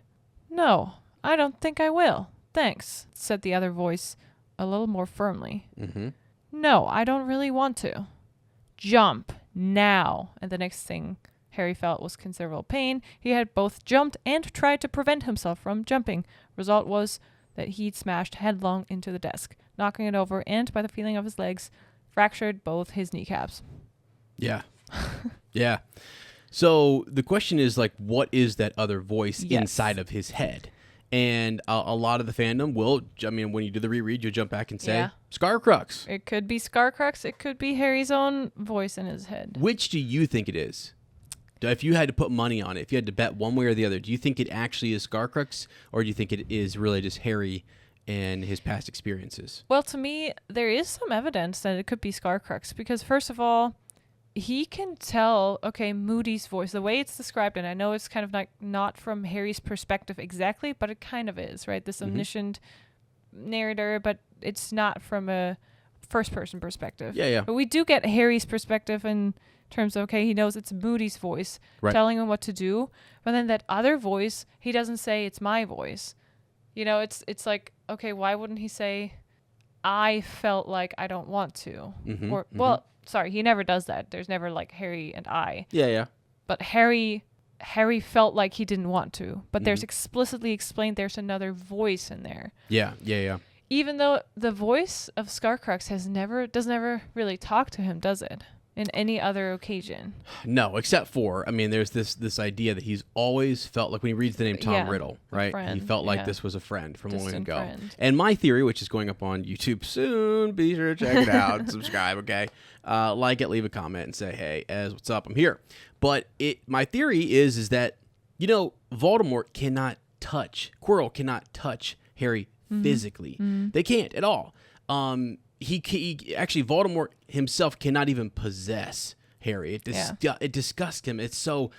"No, I don't think I will. Thanks," said the other voice a little more firmly. Mm-hmm. "No, I don't really want to." "Jump now." And the next thing Harry felt was considerable pain. He had both jumped and tried to prevent himself from jumping. Result was that he'd smashed headlong into the desk, knocking it over, and by the feeling of his legs, fractured both his kneecaps. Yeah. Yeah. So the question is, like, what is that other voice inside of his head? And a lot of the fandom will, I mean, when you do the reread, you'll jump back and say, Scarcrux. It could be Scarcrux. It could be Harry's own voice in his head. Which do you think it is? If you had to put money on it, if you had to bet one way or the other, do you think it actually is Scarcrux, or do you think it is really just Harry and his past experiences? Well, to me, there is some evidence that it could be Scarcrux, because first of all, he can tell, okay, Moody's voice, the way it's described, and I know it's kind of not from Harry's perspective exactly, but it kind of is, right? This omniscient narrator, but it's not from a first-person perspective. Yeah. But we do get Harry's perspective in terms of, okay, he knows it's Moody's voice telling him what to do, but then that other voice, he doesn't say it's my voice. It's like, okay, why wouldn't he say, I felt like I don't want to? Well, sorry, he never does that. There's never like Harry and I. Yeah. But Harry felt like he didn't want to. But there's explicitly explained there's another voice in there. Yeah. Even though the voice of Scarcrux does never really talk to him, does it? In any other occasion. No, except for, I mean, there's this idea that he's always felt like when he reads the name Tom Riddle, right? Friend, he felt like this was a friend from long ago. Friend. And my theory, which is going up on YouTube soon, be sure to check it out, subscribe, okay? Like it, leave a comment, and say, hey, Ez, what's up? I'm here. But my theory is that, Voldemort Quirrell cannot touch Harry physically. They can't at all. He actually, Voldemort himself cannot even possess Harry. It disgusts him. It's so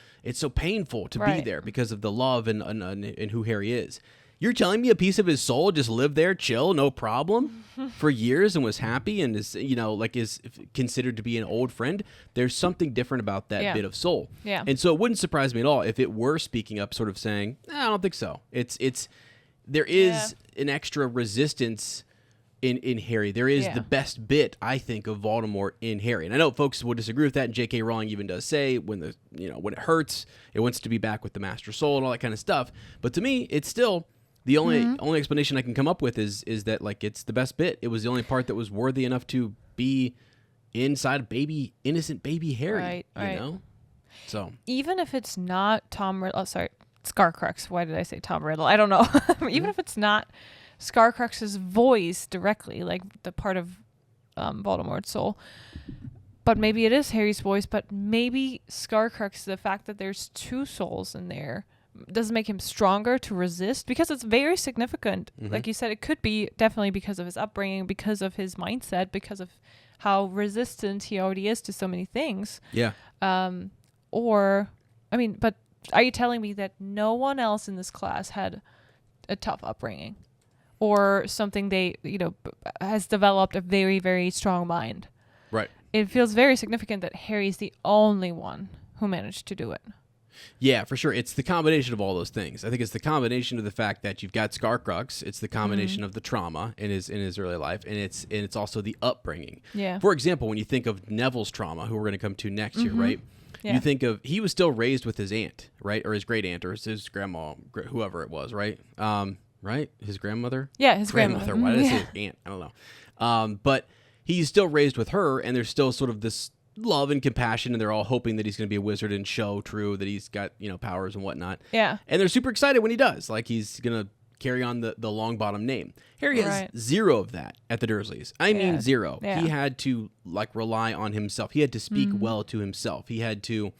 painful to be there because of the love and who Harry is. You're telling me a piece of his soul just lived there, chill, no problem, for years and was happy and is is considered to be an old friend? There's something different about that bit of soul. Yeah. And so it wouldn't surprise me at all if it were speaking up, sort of saying, I don't think so. There is an extra resistance in Harry. There is the best bit, I think, of Voldemort in Harry. And I know folks will disagree with that, and J.K. Rowling even does say when it hurts, it wants to be back with the Master Soul and all that kind of stuff. But to me, it's still the only explanation I can come up with is that it's the best bit. It was the only part that was worthy enough to be inside innocent baby Harry. Right. So even if it's not Tom Riddle, Scarcrux. Why did I say Tom Riddle? I don't know. Even if it's not Scarcrux's voice directly, like the part of Voldemort's soul, but maybe it is Harry's voice. But maybe Scarcrux, the fact that there's two souls in there, does it make him stronger to resist? Because it's very significant. Like you said, it could be definitely because of his upbringing, because of his mindset, because of how resistant he already is to so many things. Yeah. But are you telling me that no one else in this class had a tough upbringing or something has developed a very, very strong mind? Right. It feels very significant that Harry's the only one who managed to do it. Yeah, for sure. It's the combination of all those things. I think it's the combination of the fact that you've got Scarcrux. It's the combination of the trauma in his early life, and it's also the upbringing. Yeah. For example, when you think of Neville's trauma, who we're going to come to next year, right? Yeah. You think of he was still raised with his aunt, right, or his great aunt, or his grandma, whoever it was, right? Right? His grandmother. Yeah, his grandmother. Why did I say his aunt? I don't know. But he's still raised with her, and there's still sort of this love and compassion, and they're all hoping that he's going to be a wizard and show true that he's got powers and whatnot. Yeah. And they're super excited when he does. Like he's going to carry on the Longbottom name. Harry has zero of that at the Dursleys. I mean zero. Yeah. He had to rely on himself. He had to speak well to himself. He had to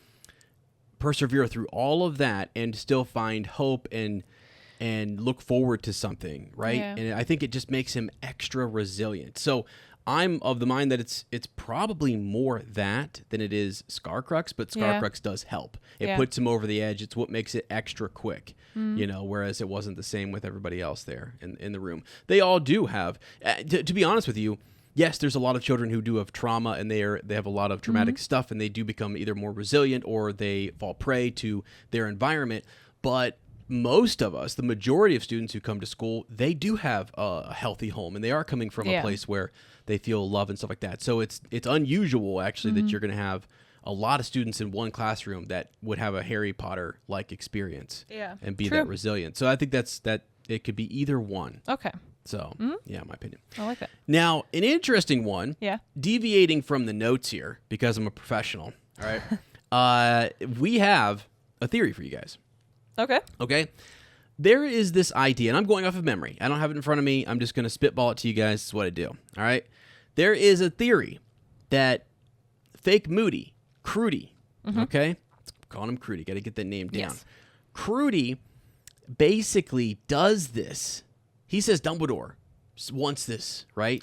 persevere through all of that and still find hope and look forward to something, right? Yeah. And I think it just makes him extra resilient. So I'm of the mind that it's probably more that than it is Scarcrux, but Scarcrux does help. It puts him over the edge. It's what makes it extra quick, whereas it wasn't the same with everybody else there in the room. They all do have, to be honest with you, yes, there's a lot of children who do have trauma and they have a lot of traumatic stuff and they do become either more resilient or they fall prey to their environment, but most of us, the majority of students who come to school, they do have a healthy home and they are coming from a place where they feel love and stuff like that. So it's unusual actually that you're going to have a lot of students in one classroom that would have a Harry Potter like experience and be that resilient. So I think that it could be either one. Okay. So yeah, my opinion. I like that. Now, an interesting one, deviating from the notes here because I'm a professional. All right. We have a theory for you guys. Okay. There is this idea, and I'm going off of memory. I don't have it in front of me. I'm just going to spitball it to you guys. This is what I do. All right. There is a theory that fake Moody, Crudy, okay? Let's call him Crudy. Got to get that name down. Yes. Crudy basically does this. He says Dumbledore wants this, right?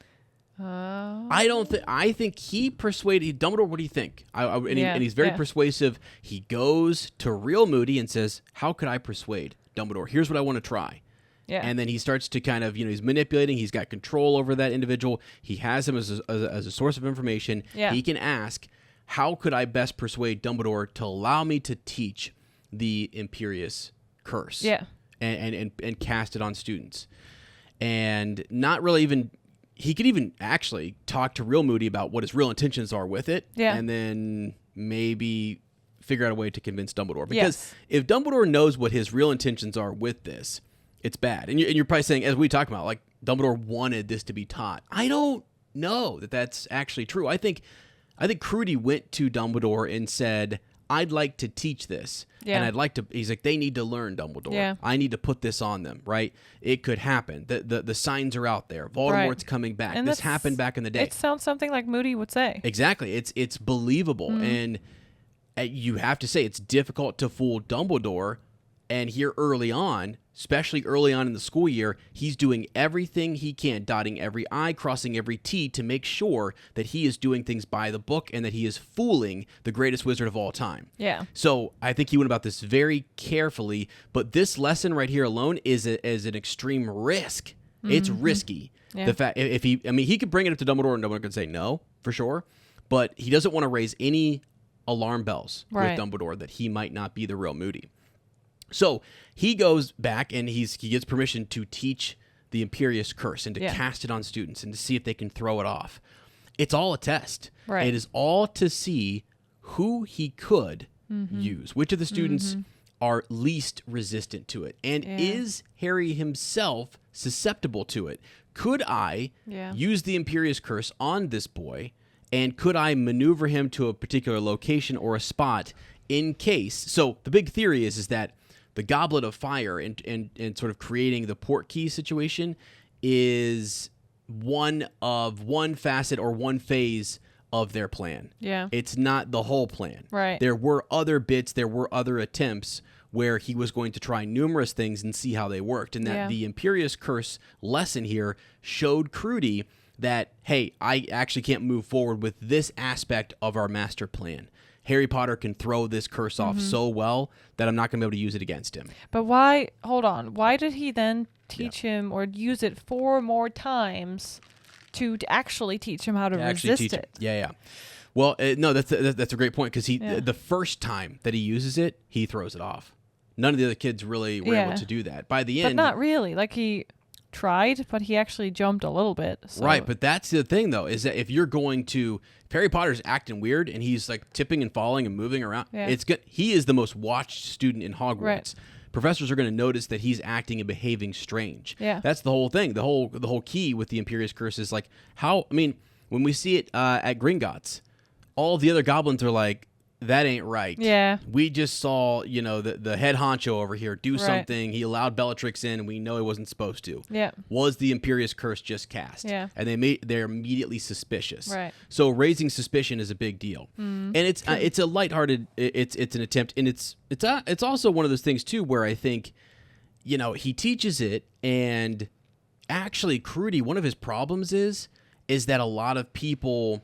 I think he persuaded Dumbledore. What do you think? And he's very persuasive. He goes to real Moody and says, "How could I persuade Dumbledore? Here's what I want to try." Yeah. And then he starts to kind of, he's manipulating. He's got control over that individual. He has him as a source of information. Yeah. He can ask, "How could I best persuade Dumbledore to allow me to teach the Imperius Curse?" Yeah. And cast it on students, and not really even. He could even actually talk to real Moody about what his real intentions are with it, and then maybe figure out a way to convince Dumbledore. Because if Dumbledore knows what his real intentions are with this, it's bad. And you're probably saying, as we talked about, like Dumbledore wanted this to be taught. I don't know that that's actually true. I think Crudy went to Dumbledore and said, "I'd like to teach this." Yeah. And I'd like to, he's like, "They need to learn, Dumbledore. Yeah. I need to put this on them," right? It could happen. The signs are out there. Voldemort's coming back. And this happened back in the day. It sounds something like Moody would say. Exactly. It's believable. And you have to say it's difficult to fool Dumbledore. And here early on, especially early on in the school year, he's doing everything he can, dotting every I, crossing every T to make sure that he is doing things by the book and that he is fooling the greatest wizard of all time. Yeah. So I think he went about this very carefully, but this lesson right here alone is an extreme risk. It's risky. Yeah. The fact he could bring it up to Dumbledore and Dumbledore could say no, for sure, but he doesn't want to raise any alarm bells with Dumbledore that he might not be the real Moody. So he goes back and he gets permission to teach the Imperius Curse and to cast it on students and to see if they can throw it off. It's all a test. Right. It is all to see who he could use, which of the students are least resistant to it, and is Harry himself susceptible to it? Could I use the Imperius Curse on this boy, and could I maneuver him to a particular location or a spot in case? So the big theory is that the Goblet of Fire and sort of creating the portkey situation is one facet or one phase of their plan. Yeah. It's not the whole plan. Right. There were other bits, there were other attempts where he was going to try numerous things and see how they worked. And that the Imperius Curse lesson here showed Crudy that, hey, I actually can't move forward with this aspect of our master plan. Harry Potter can throw this curse off so well that I'm not going to be able to use it against him. But why, hold on, why did he then teach him or use it 4 more times to actually teach him how to resist it? Yeah. Well, no, that's a great point, because the first time that he uses it, he throws it off. None of the other kids really were able to do that. By the end... But not really. Like, he tried, but he actually jumped a little bit. So. Right, but that's the thing, though, is that if you're going to... If Harry Potter's acting weird, and he's, like, tipping and falling and moving around, it's good. He is the most watched student in Hogwarts. Right. Professors are going to notice that he's acting and behaving strange. Yeah. That's the whole thing. The whole key with the Imperius Curse is, like, how... I mean, when we see it at Gringotts, all the other goblins are like, that ain't right. Yeah. We just saw, the head honcho over here do something. He allowed Bellatrix in, and we know he wasn't supposed to. Yeah. Was the Imperius Curse just cast? Yeah. And they're immediately suspicious. Right. So raising suspicion is a big deal. And it's a lighthearted, it's an attempt, and it's also one of those things too where I think, he teaches it, and actually Crudy, one of his problems is that a lot of people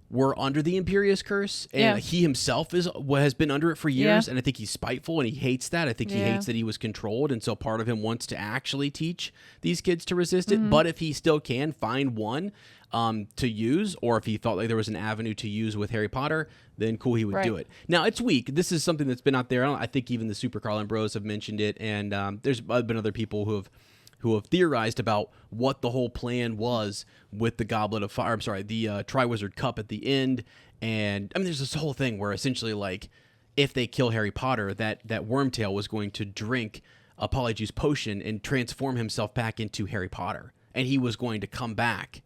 were under the Imperius Curse, and he himself has been under it for years, and I think he's spiteful, and he hates that. I think he hates that he was controlled, and so part of him wants to actually teach these kids to resist it, but if he still can find one to use, or if he felt like there was an avenue to use with Harry Potter, then cool, he would do it. Now, it's weak. This is something that's been out there. I think even the Super Carlin Bros have mentioned it, and there's been other people who have theorized about what the whole plan was with the Goblet of Fire. I'm sorry, the Triwizard Cup at the end. And I mean, there's this whole thing where essentially, like, if they kill Harry Potter, that Wormtail was going to drink a Polyjuice potion and transform himself back into Harry Potter, and he was going to come back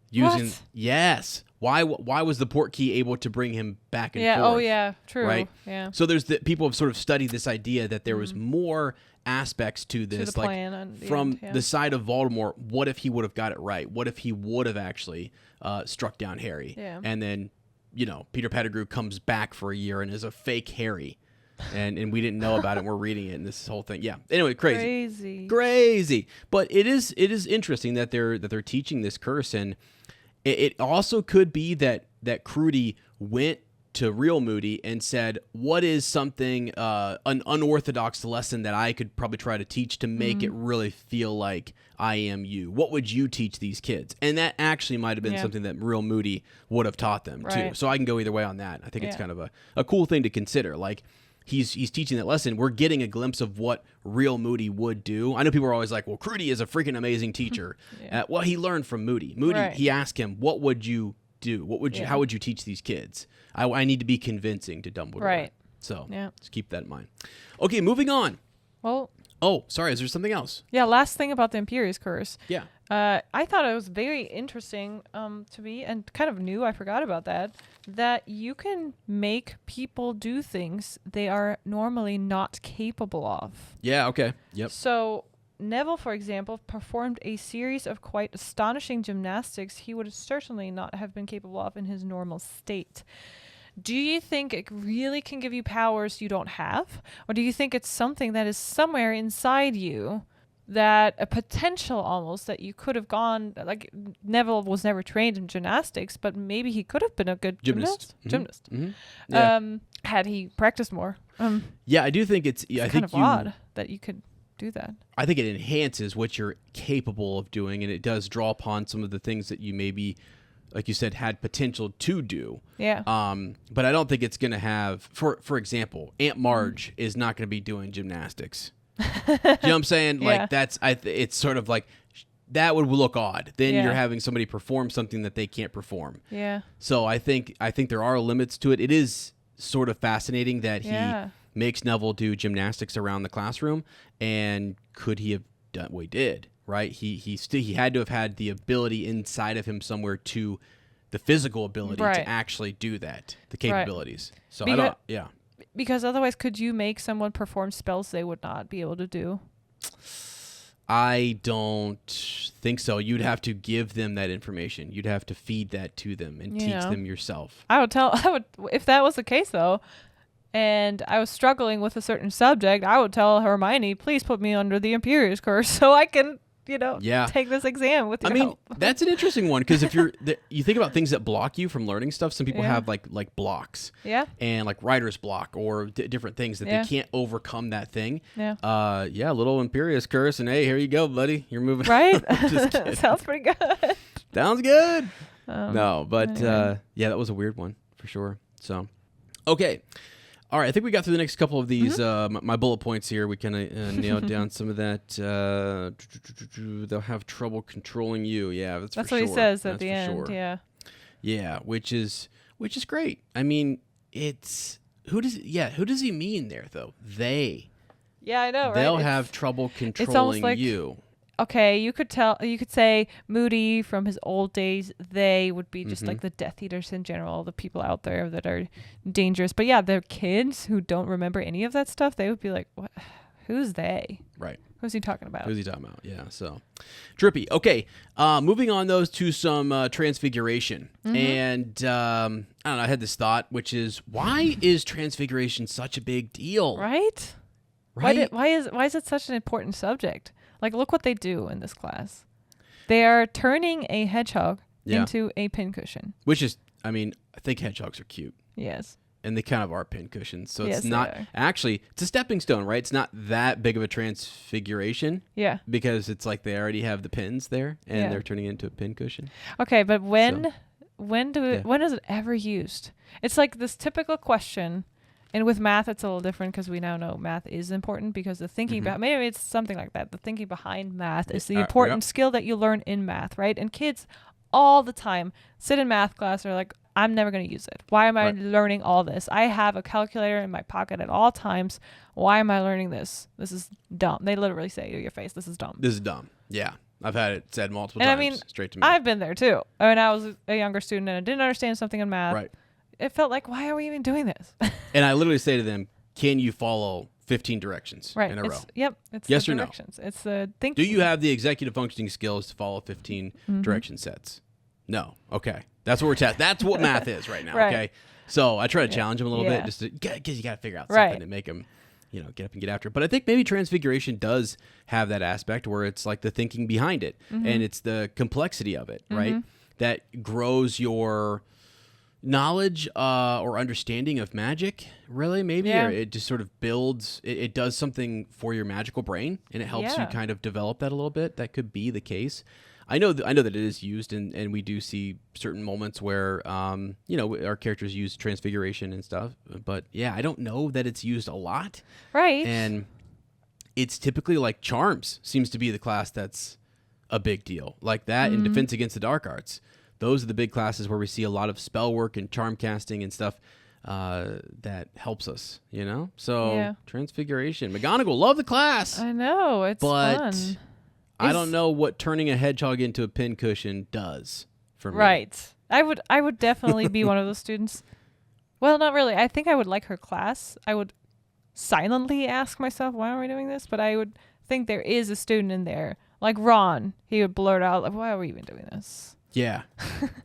using. What? Yes. Why was the Portkey able to bring him back and forth? Oh yeah, true. Right. Yeah. So people have sort of studied this idea that there was more aspects to this, the plan from the side of Voldemort. What if he would have got it right? What if he would have actually struck down Harry? Yeah. And then, Peter Pettigrew comes back for a year and is a fake Harry, and we didn't know about it. And we're reading it, and this whole thing. Yeah. Anyway, crazy. But it is interesting that they're teaching this curse, and it also could be that Crudy went to real Moody and said, what is something, an unorthodox lesson that I could probably try to teach to make it really feel like I am you? What would you teach these kids? And that actually might have been something that real Moody would have taught them too. So I can go either way on that. I think it's kind of a cool thing to consider. Like, he's teaching that lesson. We're getting a glimpse of what real Moody would do. I know people are always like, well, Crudy is a freaking amazing teacher. Well, he learned from Moody. He asked him, what would you do? What would you? How would you teach these kids? I need to be convincing to Dumbledore. Right. So just keep that in mind. Okay, moving on. Well. Oh, sorry. Is there something else? Yeah. Last thing about the Imperius Curse. Yeah. I thought it was very interesting to me and kind of new. I forgot about that. That you can make people do things they are normally not capable of. Yeah. Okay. Yep. So Neville, for example, performed a series of quite astonishing gymnastics he would certainly not have been capable of in his normal state. Do you think it really can give you powers you don't have? Or do you think it's something that is somewhere inside you, that a potential almost that you could have gone, like Neville was never trained in gymnastics, but maybe he could have been a good gymnast. Had he practiced more. Yeah, I do think it's kind of odd that you could do that. I think it enhances what you're capable of doing, and it does draw upon some of the things that you maybe, like you said, had potential to do. Yeah. But I don't think it's going to have, for example, Aunt Marge is not going to be doing gymnastics. You know what I'm saying? Like it's sort of like that would look odd. Then you're having somebody perform something that they can't perform. Yeah. So I think there are limits to it. It is sort of fascinating that he makes Neville do gymnastics around the classroom, and could he have done what he did? Right? He had to have had the ability inside of him somewhere to the physical ability to actually do that, the capabilities. Right. So because otherwise, could you make someone perform spells they would not be able to do? I don't think so. You'd have to give them that information. You'd have to feed that to them and teach them yourself. I would if that was the case though, and I was struggling with a certain subject, I would tell Hermione, please put me under the Imperius Curse so I can, take this exam with your help. That's an interesting one, because if you think about things that block you from learning stuff, some people have like blocks. Yeah. And like writer's block or different things that they can't overcome that thing. Yeah. Little Imperius Curse, and hey, here you go, buddy. You're moving. Right? Just kidding. Sounds pretty good. Sounds good. Anyway. That was a weird one for sure. So, okay. All right, I think we got through the next couple of these. My bullet points here. We kind of nailed down some of that. They'll have trouble controlling you. Yeah, that's for sure. That's what he says at the end. Sure. Yeah. Yeah, which is great. I mean, who does he mean there though? They. Yeah, I know. Right? They'll have trouble controlling you. Okay, you could say Moody from his old days. They would be just like the Death Eaters in general, the people out there that are dangerous. But yeah, the kids who don't remember any of that stuff, they would be like, "What? Who's they? Right? Who's he talking about?" Yeah. So, trippy. Okay, moving on those to some Transfiguration, and I don't know. I had this thought, which is, why is Transfiguration such a big deal? Right? Why is it such an important subject? Like, look what they do in this class. They are turning a hedgehog into a pincushion. Which is, I think hedgehogs are cute. Yes. And they kind of are pincushions. So yes, it's not, actually, it's a stepping stone, right? It's not that big of a transfiguration. Yeah. Because it's like they already have the pins there, and they're turning it into a pincushion. Okay, but when is it ever used? It's like this typical question. And with math, it's a little different because we now know math is important, because the thinking maybe it's something like that. The thinking behind math is the important skill that you learn in math, right? And kids all the time sit in math class and are like, I'm never going to use it. Why am I learning all this? I have a calculator in my pocket at all times. Why am I learning this? This is dumb. They literally say to your face, this is dumb. This is dumb. Yeah. I've had it said multiple times straight to me. I've been there too. When I was a younger student and I didn't understand something in math. Right. It felt like, why are we even doing this? And I literally say to them, can you follow 15 directions in a row? Yep. It's yes the or directions. no? It's the thinking. Do you have the executive functioning skills to follow 15 direction sets? No. Okay. That's what that's what math is right now. Right. Okay. So I try to challenge them a little bit, just because you got to figure out something to make them, get up and get after it. But I think maybe Transfiguration does have that aspect where it's like the thinking behind it, and it's the complexity of it, right? That grows your knowledge or understanding of magic, really, maybe, or it just sort of builds, it does something for your magical brain, and it helps you kind of develop that a little bit. That could be the case. I know that it is used, and we do see certain moments where our characters use Transfiguration and stuff, but I don't know that it's used a lot, right? And it's typically like Charms seems to be the class that's a big deal, like that, and Defense Against the Dark Arts. Those are the big classes where we see a lot of spell work and charm casting and stuff that helps us, So Transfiguration. McGonagall, love the class. I know, it's fun. I don't know what turning a hedgehog into a pincushion does for me. Right. I would definitely be one of those students. Well, not really. I think I would like her class. I would silently ask myself, why are we doing this? But I would think there is a student in there. Like Ron, he would blurt out, like, why are we even doing this? Yeah.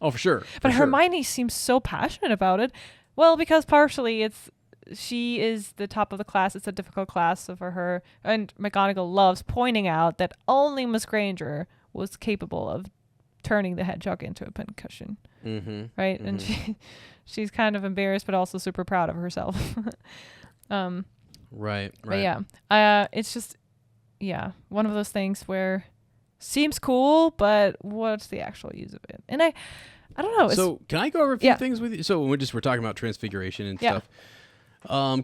Oh, for sure. But Hermione seems so passionate about it. Well, because partially she is the top of the class. It's a difficult class for her. And McGonagall loves pointing out that only Miss Granger was capable of turning the hedgehog into a pincushion. Right? And she's kind of embarrassed, but also super proud of herself. Right. But yeah. It's just, one of those things where seems cool, but what's the actual use of it? And I don't know. So can I go over a few things with you? So we're talking about Transfiguration and stuff.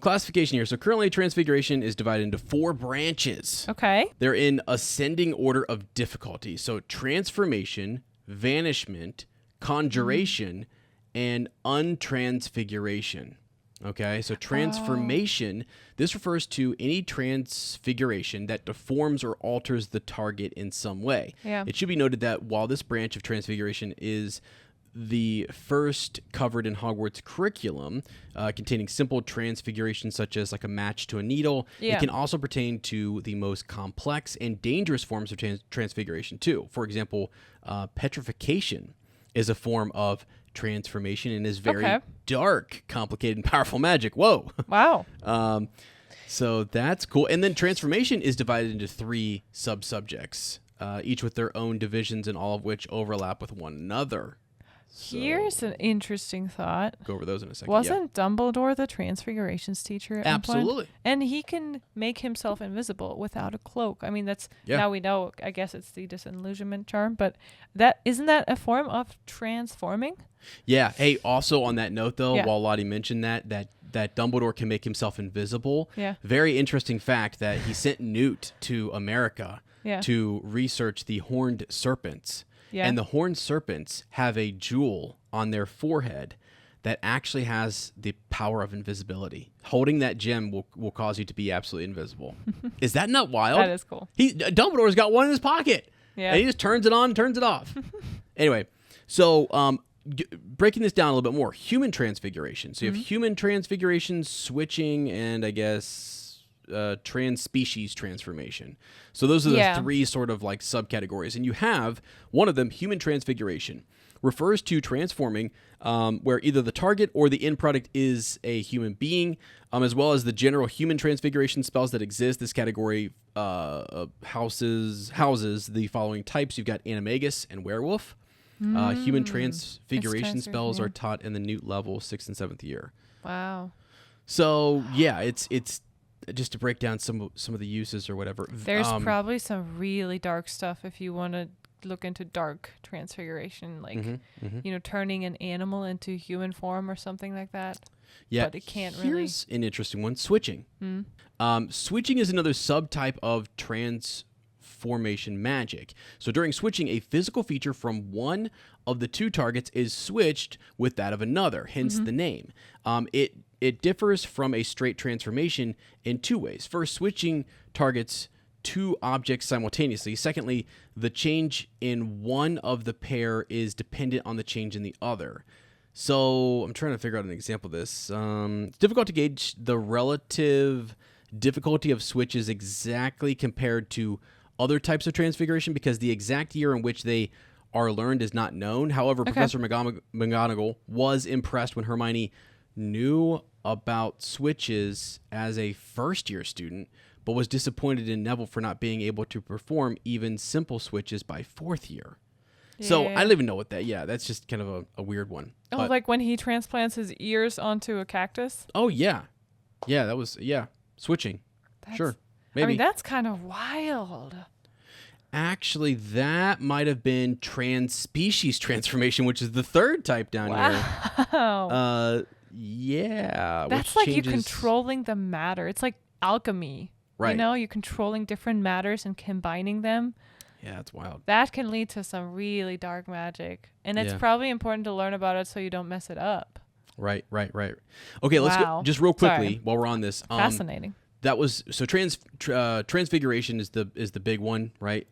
Classification here. So currently Transfiguration is divided into 4 branches. Okay. They're in ascending order of difficulty. So Transformation, Vanishment, Conjuration, and Untransfiguration. Okay, so Transformation, this refers to any transfiguration that deforms or alters the target in some way. Yeah. It should be noted that while this branch of Transfiguration is the first covered in Hogwarts curriculum, containing simple transfigurations such as like a match to a needle, it can also pertain to the most complex and dangerous forms of transfiguration too. For example, petrification is a form of transformation and is very dark, complicated, and powerful magic. Whoa. Wow. So that's cool. And then transformation is divided into 3 sub-subjects, each with their own divisions and all of which overlap with one another. So here's an interesting thought. Go over those in a second. Wasn't Dumbledore the Transfigurations teacher at one point? Absolutely. And he can make himself invisible without a cloak. I mean, that's now we know. I guess it's the disillusionment charm, but isn't that a form of transforming? Yeah. Hey, also on that note, though, while Lottie mentioned that Dumbledore can make himself invisible, very interesting fact that he sent Newt to America to research the horned serpents. Yeah. And the horned serpents have a jewel on their forehead that actually has the power of invisibility. Holding that gem will cause you to be absolutely invisible. Is that not wild? That is cool. Dumbledore's got one in his pocket. Yeah. And he just turns it on and turns it off. Anyway, so breaking this down a little bit more, human transfiguration. So you have human transfiguration, switching, and I guess trans-species transformation. So those are the 3 sort of like subcategories. And you have one of them, human transfiguration, refers to transforming where either the target or the end product is a human being, as well as the general human transfiguration spells that exist. This category houses the following types. You've got animagus and werewolf. Human transfiguration spells are taught in the Newt level 6th and 7th year. Wow. So yeah, it's just to break down some of the uses or whatever. There's probably some really dark stuff if you want to look into dark transfiguration, like turning an animal into human form or something like that. Yeah, but it can't Here's an interesting one: switching. Switching is another subtype of transformation magic. So during switching, a physical feature from one of the 2 targets is switched with that of another. Hence the name. It differs from a straight transformation in 2 ways. First, switching targets 2 objects simultaneously. Secondly, the change in one of the pair is dependent on the change in the other. So I'm trying to figure out an example of this. It's difficult to gauge the relative difficulty of switches exactly compared to other types of transfiguration because the exact year in which they are learned is not known. However, Professor McGonagall was impressed when Hermione knew about switches as a first-year student, but was disappointed in Neville for not being able to perform even simple switches by 4th year. Yeah. So I don't even know what that. Yeah, that's just kind of a weird one. Oh, like when he transplants his ears onto a cactus? Oh, yeah. Yeah, that was, switching. Sure. Maybe. I mean, that's kind of wild. Actually, that might have been trans-species transformation, which is the 3rd type down here. Wow. Yeah. That's like you controlling the matter. It's like alchemy. Right. You're controlling different matters and combining them. Yeah, that's wild. That can lead to some really dark magic. And it's probably important to learn about it so you don't mess it up. Right. Okay, let's go just real quickly while we're on this. Fascinating. That was so transfiguration is the big one, right?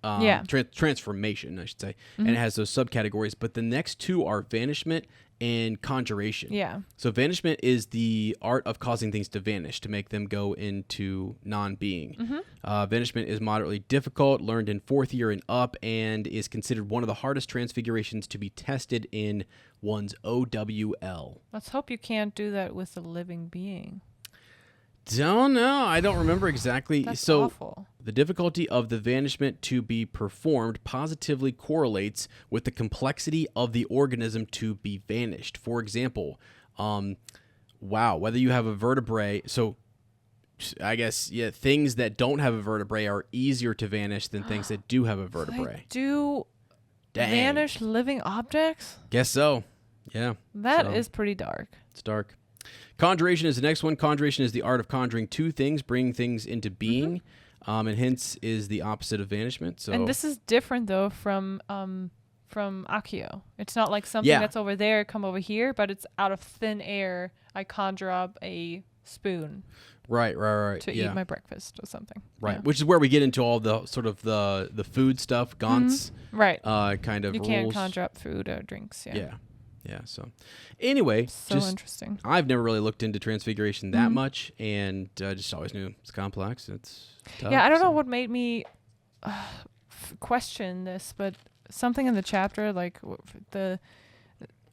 Transformation, I should say, and it has those subcategories. But the next 2 are vanishment and conjuration. Yeah. So vanishment is the art of causing things to vanish, to make them go into non-being. Vanishment is moderately difficult, learned in 4th year and up, and is considered one of the hardest transfigurations to be tested in one's OWL. Let's hope you can't do that with a living being. Don't know. I don't remember exactly. That's awful. The difficulty of the vanishment to be performed positively correlates with the complexity of the organism to be vanished. For example, whether you have a vertebrae, so I guess things that don't have a vertebrae are easier to vanish than things that do have a vertebrae. Vanish living objects? Guess so. Yeah. That is pretty dark. It's dark. Conjuration is the next one. Conjuration is the art of conjuring 2 things, bringing things into being, and hence is the opposite of vanishment. So, and this is different though from Accio. It's not like something that's over there come over here, but it's out of thin air. I conjure up a spoon. Right. To eat my breakfast or something. Right, which is where we get into all the sort of the food stuff, Gaunt's kind of you rules. Can't conjure up food or drinks. Yeah, so anyway, interesting. I've never really looked into transfiguration that much, and just always knew it's complex. It's tough. Yeah, I don't know what made me question this, but something in the chapter, like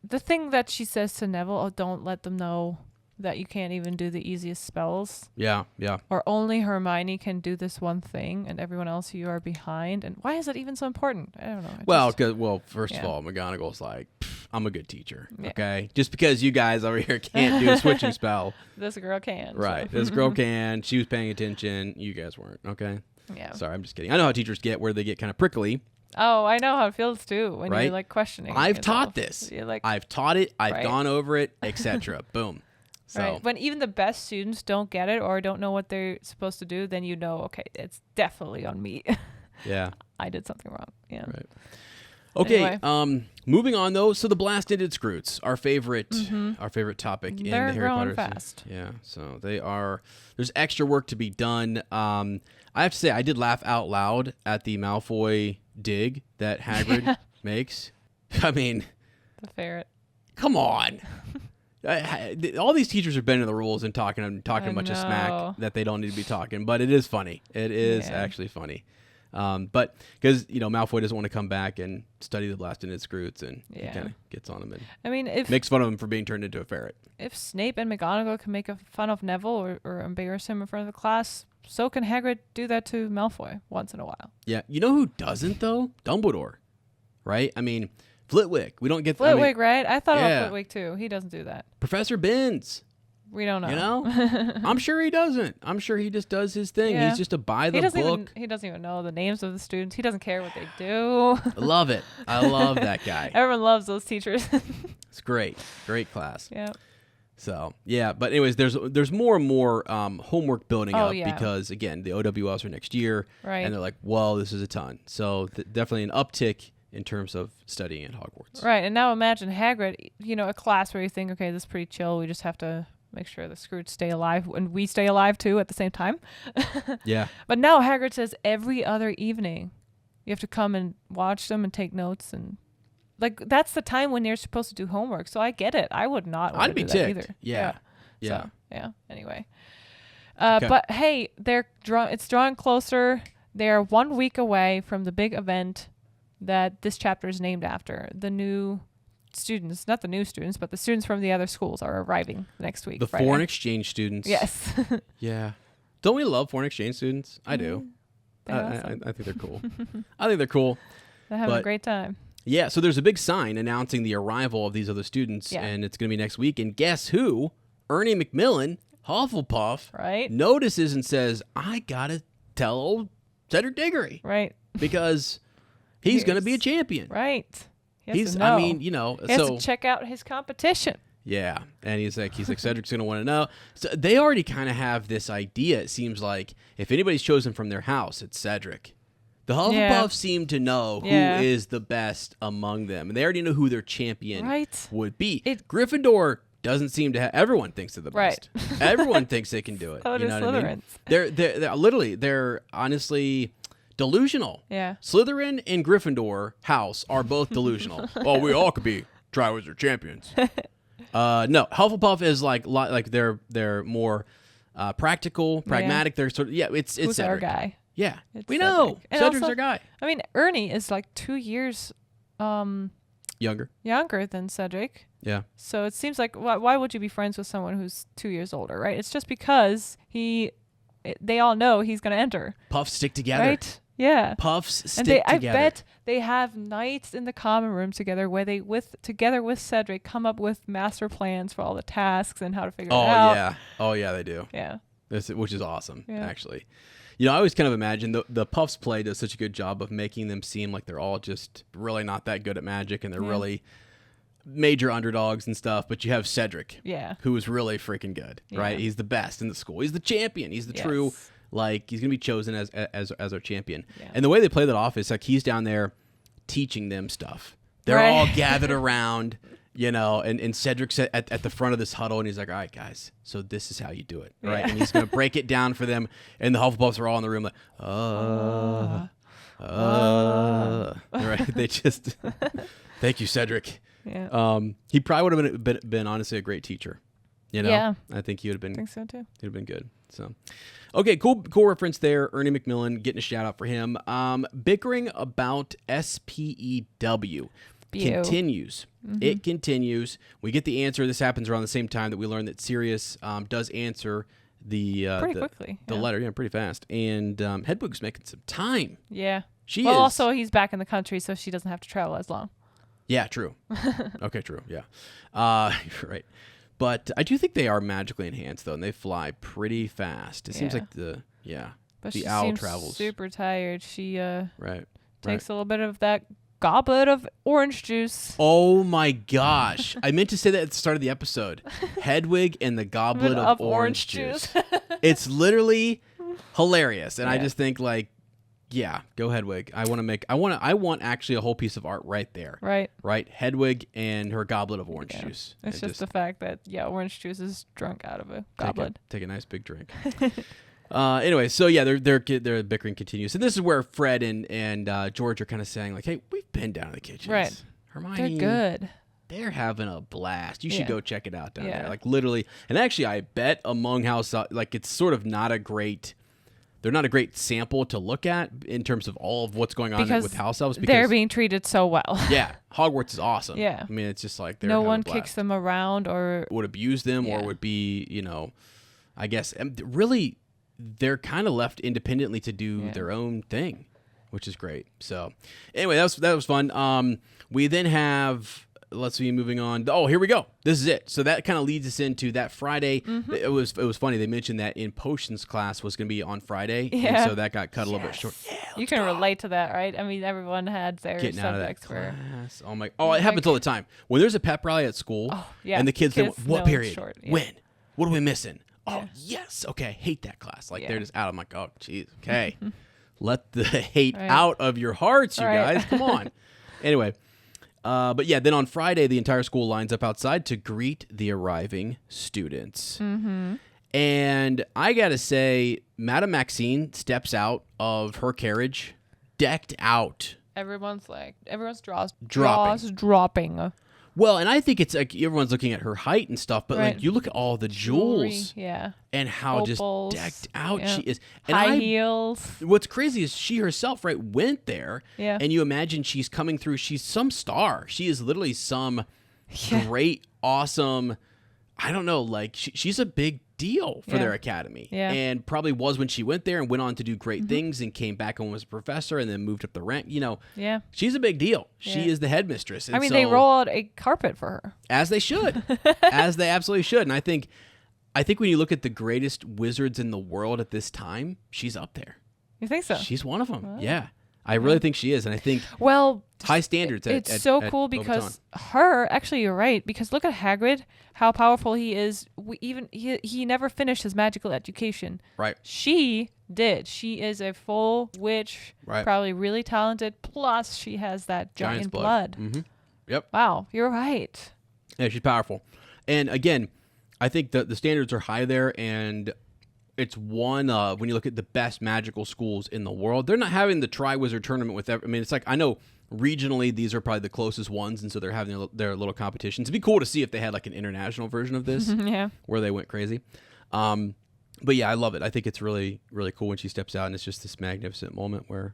the thing that she says to Neville, oh, don't let them know that you can't even do the easiest spells. Yeah. Or only Hermione can do this one thing, and everyone else you are behind. And why is that even so important? I don't know. Well, first of all, McGonagall's like, I'm a good teacher, okay? Just because you guys over here can't do a switching spell. This girl can. Right. So. This girl can. She was paying attention. You guys weren't, okay? Yeah. Sorry, I'm just kidding. I know how teachers get where they get kind of prickly. Oh, I know how it feels too when you're like questioning. I've yourself. taught this. You're like, I've taught it. I've gone over it, etc. Boom. So. Right. When even the best students don't get it or don't know what they're supposed to do, then you know, okay, it's definitely on me. Yeah. I did something wrong. Yeah. Right. Okay. Anyway. Moving on though. So the blast-ended Scroots, our favorite topic in the Harry Potter. Fast. Yeah. So they are. There's extra work to be done. I have to say, I did laugh out loud at the Malfoy dig that Hagrid makes. I mean, the ferret. Come on. All these teachers are bending the rules and talking a bunch of smack that they don't need to be talking, but it is funny. It is actually funny. But because Malfoy doesn't want to come back and study the blast-ended Scroots, and he kind of gets on him and makes fun of him for being turned into a ferret. If Snape and McGonagall can make fun of Neville or embarrass him in front of the class, so can Hagrid do that to Malfoy once in a while. Yeah, you know who doesn't though? Dumbledore, right? I mean. Flitwick. We don't get Flitwick, right? I thought about Flitwick too. He doesn't do that. Professor Binns. We don't know. I'm sure he doesn't. I'm sure he just does his thing. He's just a by the book. He doesn't even know the names of the students. He doesn't care what they do. I love it. I love that guy. Everyone loves those teachers. It's great. Great class. Yeah. So, yeah. But anyways, there's more and more homework building up because, again, the OWLs are next year. Right. And they're like, whoa, this is a ton. So definitely an uptick in terms of studying at Hogwarts. Right, and now imagine Hagrid, a class where you think, okay, this is pretty chill. We just have to make sure the Scrooge stay alive, and we stay alive too at the same time. Yeah. But now Hagrid says every other evening you have to come and watch them and take notes, and that's the time when you're supposed to do homework. So I get it. I would not want to do that either. Yeah. So, anyway. But hey, it's drawing closer. They're 1 week away from the big event that this chapter is named after. The new students, not the new students, but the students from the other schools are arriving next week. The foreign exchange students. Yes. Yeah. Don't we love foreign exchange students? I do. Awesome. I think they're cool. I think they're cool. They're having a great time. Yeah, so there's a big sign announcing the arrival of these other students, and it's going to be next week. And guess who? Ernie Macmillan, Hufflepuff, notices and says, I got to tell old Cedric Diggory. Right. Because... he's going to be a champion. Right. He has to check out his competition. Yeah. And he's like Cedric's going to want to know. So they already kind of have this idea. It seems like if anybody's chosen from their house, it's Cedric. The Hufflepuffs seem to know who is the best among them. And they already know who their champion would be. Gryffindor doesn't seem to have... everyone thinks they're the best. Everyone thinks they can do it. So you know what I mean? They're honestly... delusional. Yeah. Slytherin and Gryffindor house are both delusional. Oh, we all could be Triwizard champions. No, Hufflepuff is like they're more practical, pragmatic. They're sort of it's Who's Cedric. our guy? Yeah, it's we Cedric. know And Cedric's also, our guy. I mean, Ernie is like 2 years younger than Cedric. Yeah. So it seems like why would you be friends with someone who's 2 years older, right? It's just because they all know he's going to enter. Puffs stick together. Right? Yeah. Puffs stick together. I bet they have nights in the common room together where they together with Cedric come up with master plans for all the tasks and how to figure it out. Oh yeah, they do. Yeah. Which is awesome, actually. I always kind of imagine the Puffs play does such a good job of making them seem like they're all just really not that good at magic and they're really major underdogs and stuff, but you have Cedric, who is really freaking good, right? He's the best in the school. He's the champion. He's the true... he's going to be chosen as our champion. Yeah. And the way they play that off is like he's down there teaching them stuff. They're all gathered around, and Cedric's at the front of this huddle, and he's like, all right, guys, so this is how you do it, right? And he's going to break it down for them, and the Hufflepuffs are all in the room like, right? They just, thank you, Cedric. Yeah. He probably would have been honestly a great teacher. I think he would have been. I think so too. He'd have been good. So, okay, cool reference there. Ernie Macmillan, getting a shout out for him. Bickering about SPEW. continues. It continues. We get the answer. This happens around the same time that we learn that Sirius does answer the pretty quickly. The letter, pretty fast. And Hedwig's making some time. Yeah. She is. Also, he's back in the country, so she doesn't have to travel as long. Yeah, true. Okay, true. Yeah. Right. But I do think they are magically enhanced, though, and they fly pretty fast. It seems like But the she owl seems travels. super tired. She Right. takes a little bit of that goblet of orange juice. Oh my gosh. I meant to say that at the start of the episode. Hedwig and the Goblet of Orange Juice. It's literally hilarious. And I just think go Hedwig. I want actually a whole piece of art right there. Right? Hedwig and her Goblet of Orange Juice. It's just the fact that orange juice is drunk out of a goblet. Take a nice big drink. Anyway, so their bickering continues, and this is where Fred and George are kind of saying like, "Hey, we've been down in the kitchens. Right? Hermione, they're good. They're having a blast. You should go check it out down there. Yeah. Like literally, and actually, I bet among house it's sort of not a great. They're not a great sample to look at in terms of all of what's going on with house elves. Because they're being treated so well. Yeah, Hogwarts is awesome. Yeah, I mean, it's just like no one kicks them around or would abuse them or would be, I guess really. They're kind of left independently to do their own thing, which is great. So anyway, that was fun. We then have, let's see, moving on. Oh, here we go. This is it. So that kind of leads us into that Friday. It was funny. They mentioned that in potions class was going to be on Friday. Yeah. And so that got cut a little bit short. Yeah, you can relate to that, right? I mean, everyone had their getting out of that subjects for. Class. It happens all the time. When there's a pep rally at school and the kids say, what period? When? What are we missing? Oh, yes. Okay. I hate that class. They're just out. I'm like, oh, geez. Okay. Let the hate out of your hearts, you guys. Come on. Anyway. But then on Friday, the entire school lines up outside to greet the arriving students. And I got to say, Madame Maxine steps out of her carriage, decked out. Everyone's jaws dropping. Well, and I think it's like everyone's looking at her height and stuff, but you look at all the jewels, and how Opals, just decked out she is. And high heels. What's crazy is she herself, went there, and you imagine she's coming through. She's some star. She is literally some great, awesome. I don't know, she's a big deal for their academy, and probably was when she went there and went on to do great things and came back and was a professor and then moved up the rank. She's a big deal. She is the headmistress. And they roll out a carpet for her, as they should, as they absolutely should. And I think when you look at the greatest wizards in the world at this time, she's up there. You think so? She's one of them. Yeah. I really think she is, and I think high standards. It's so cool because actually, you're right. Because look at Hagrid, how powerful he is. He never finished his magical education. Right. She did. She is a full witch. Right. Probably really talented. Plus, she has that giant blood. Mm-hmm. Yep. Wow, you're right. Yeah, she's powerful, and again, I think the standards are high there, and. It's one of, when you look at the best magical schools in the world, they're not having the Triwizard tournament with it's like, I know regionally these are probably the closest ones, and so they're having their little competitions. It'd be cool to see if they had an international version of this where they went crazy. But yeah, I love it. I think it's really, really cool when she steps out, and it's just this magnificent moment where,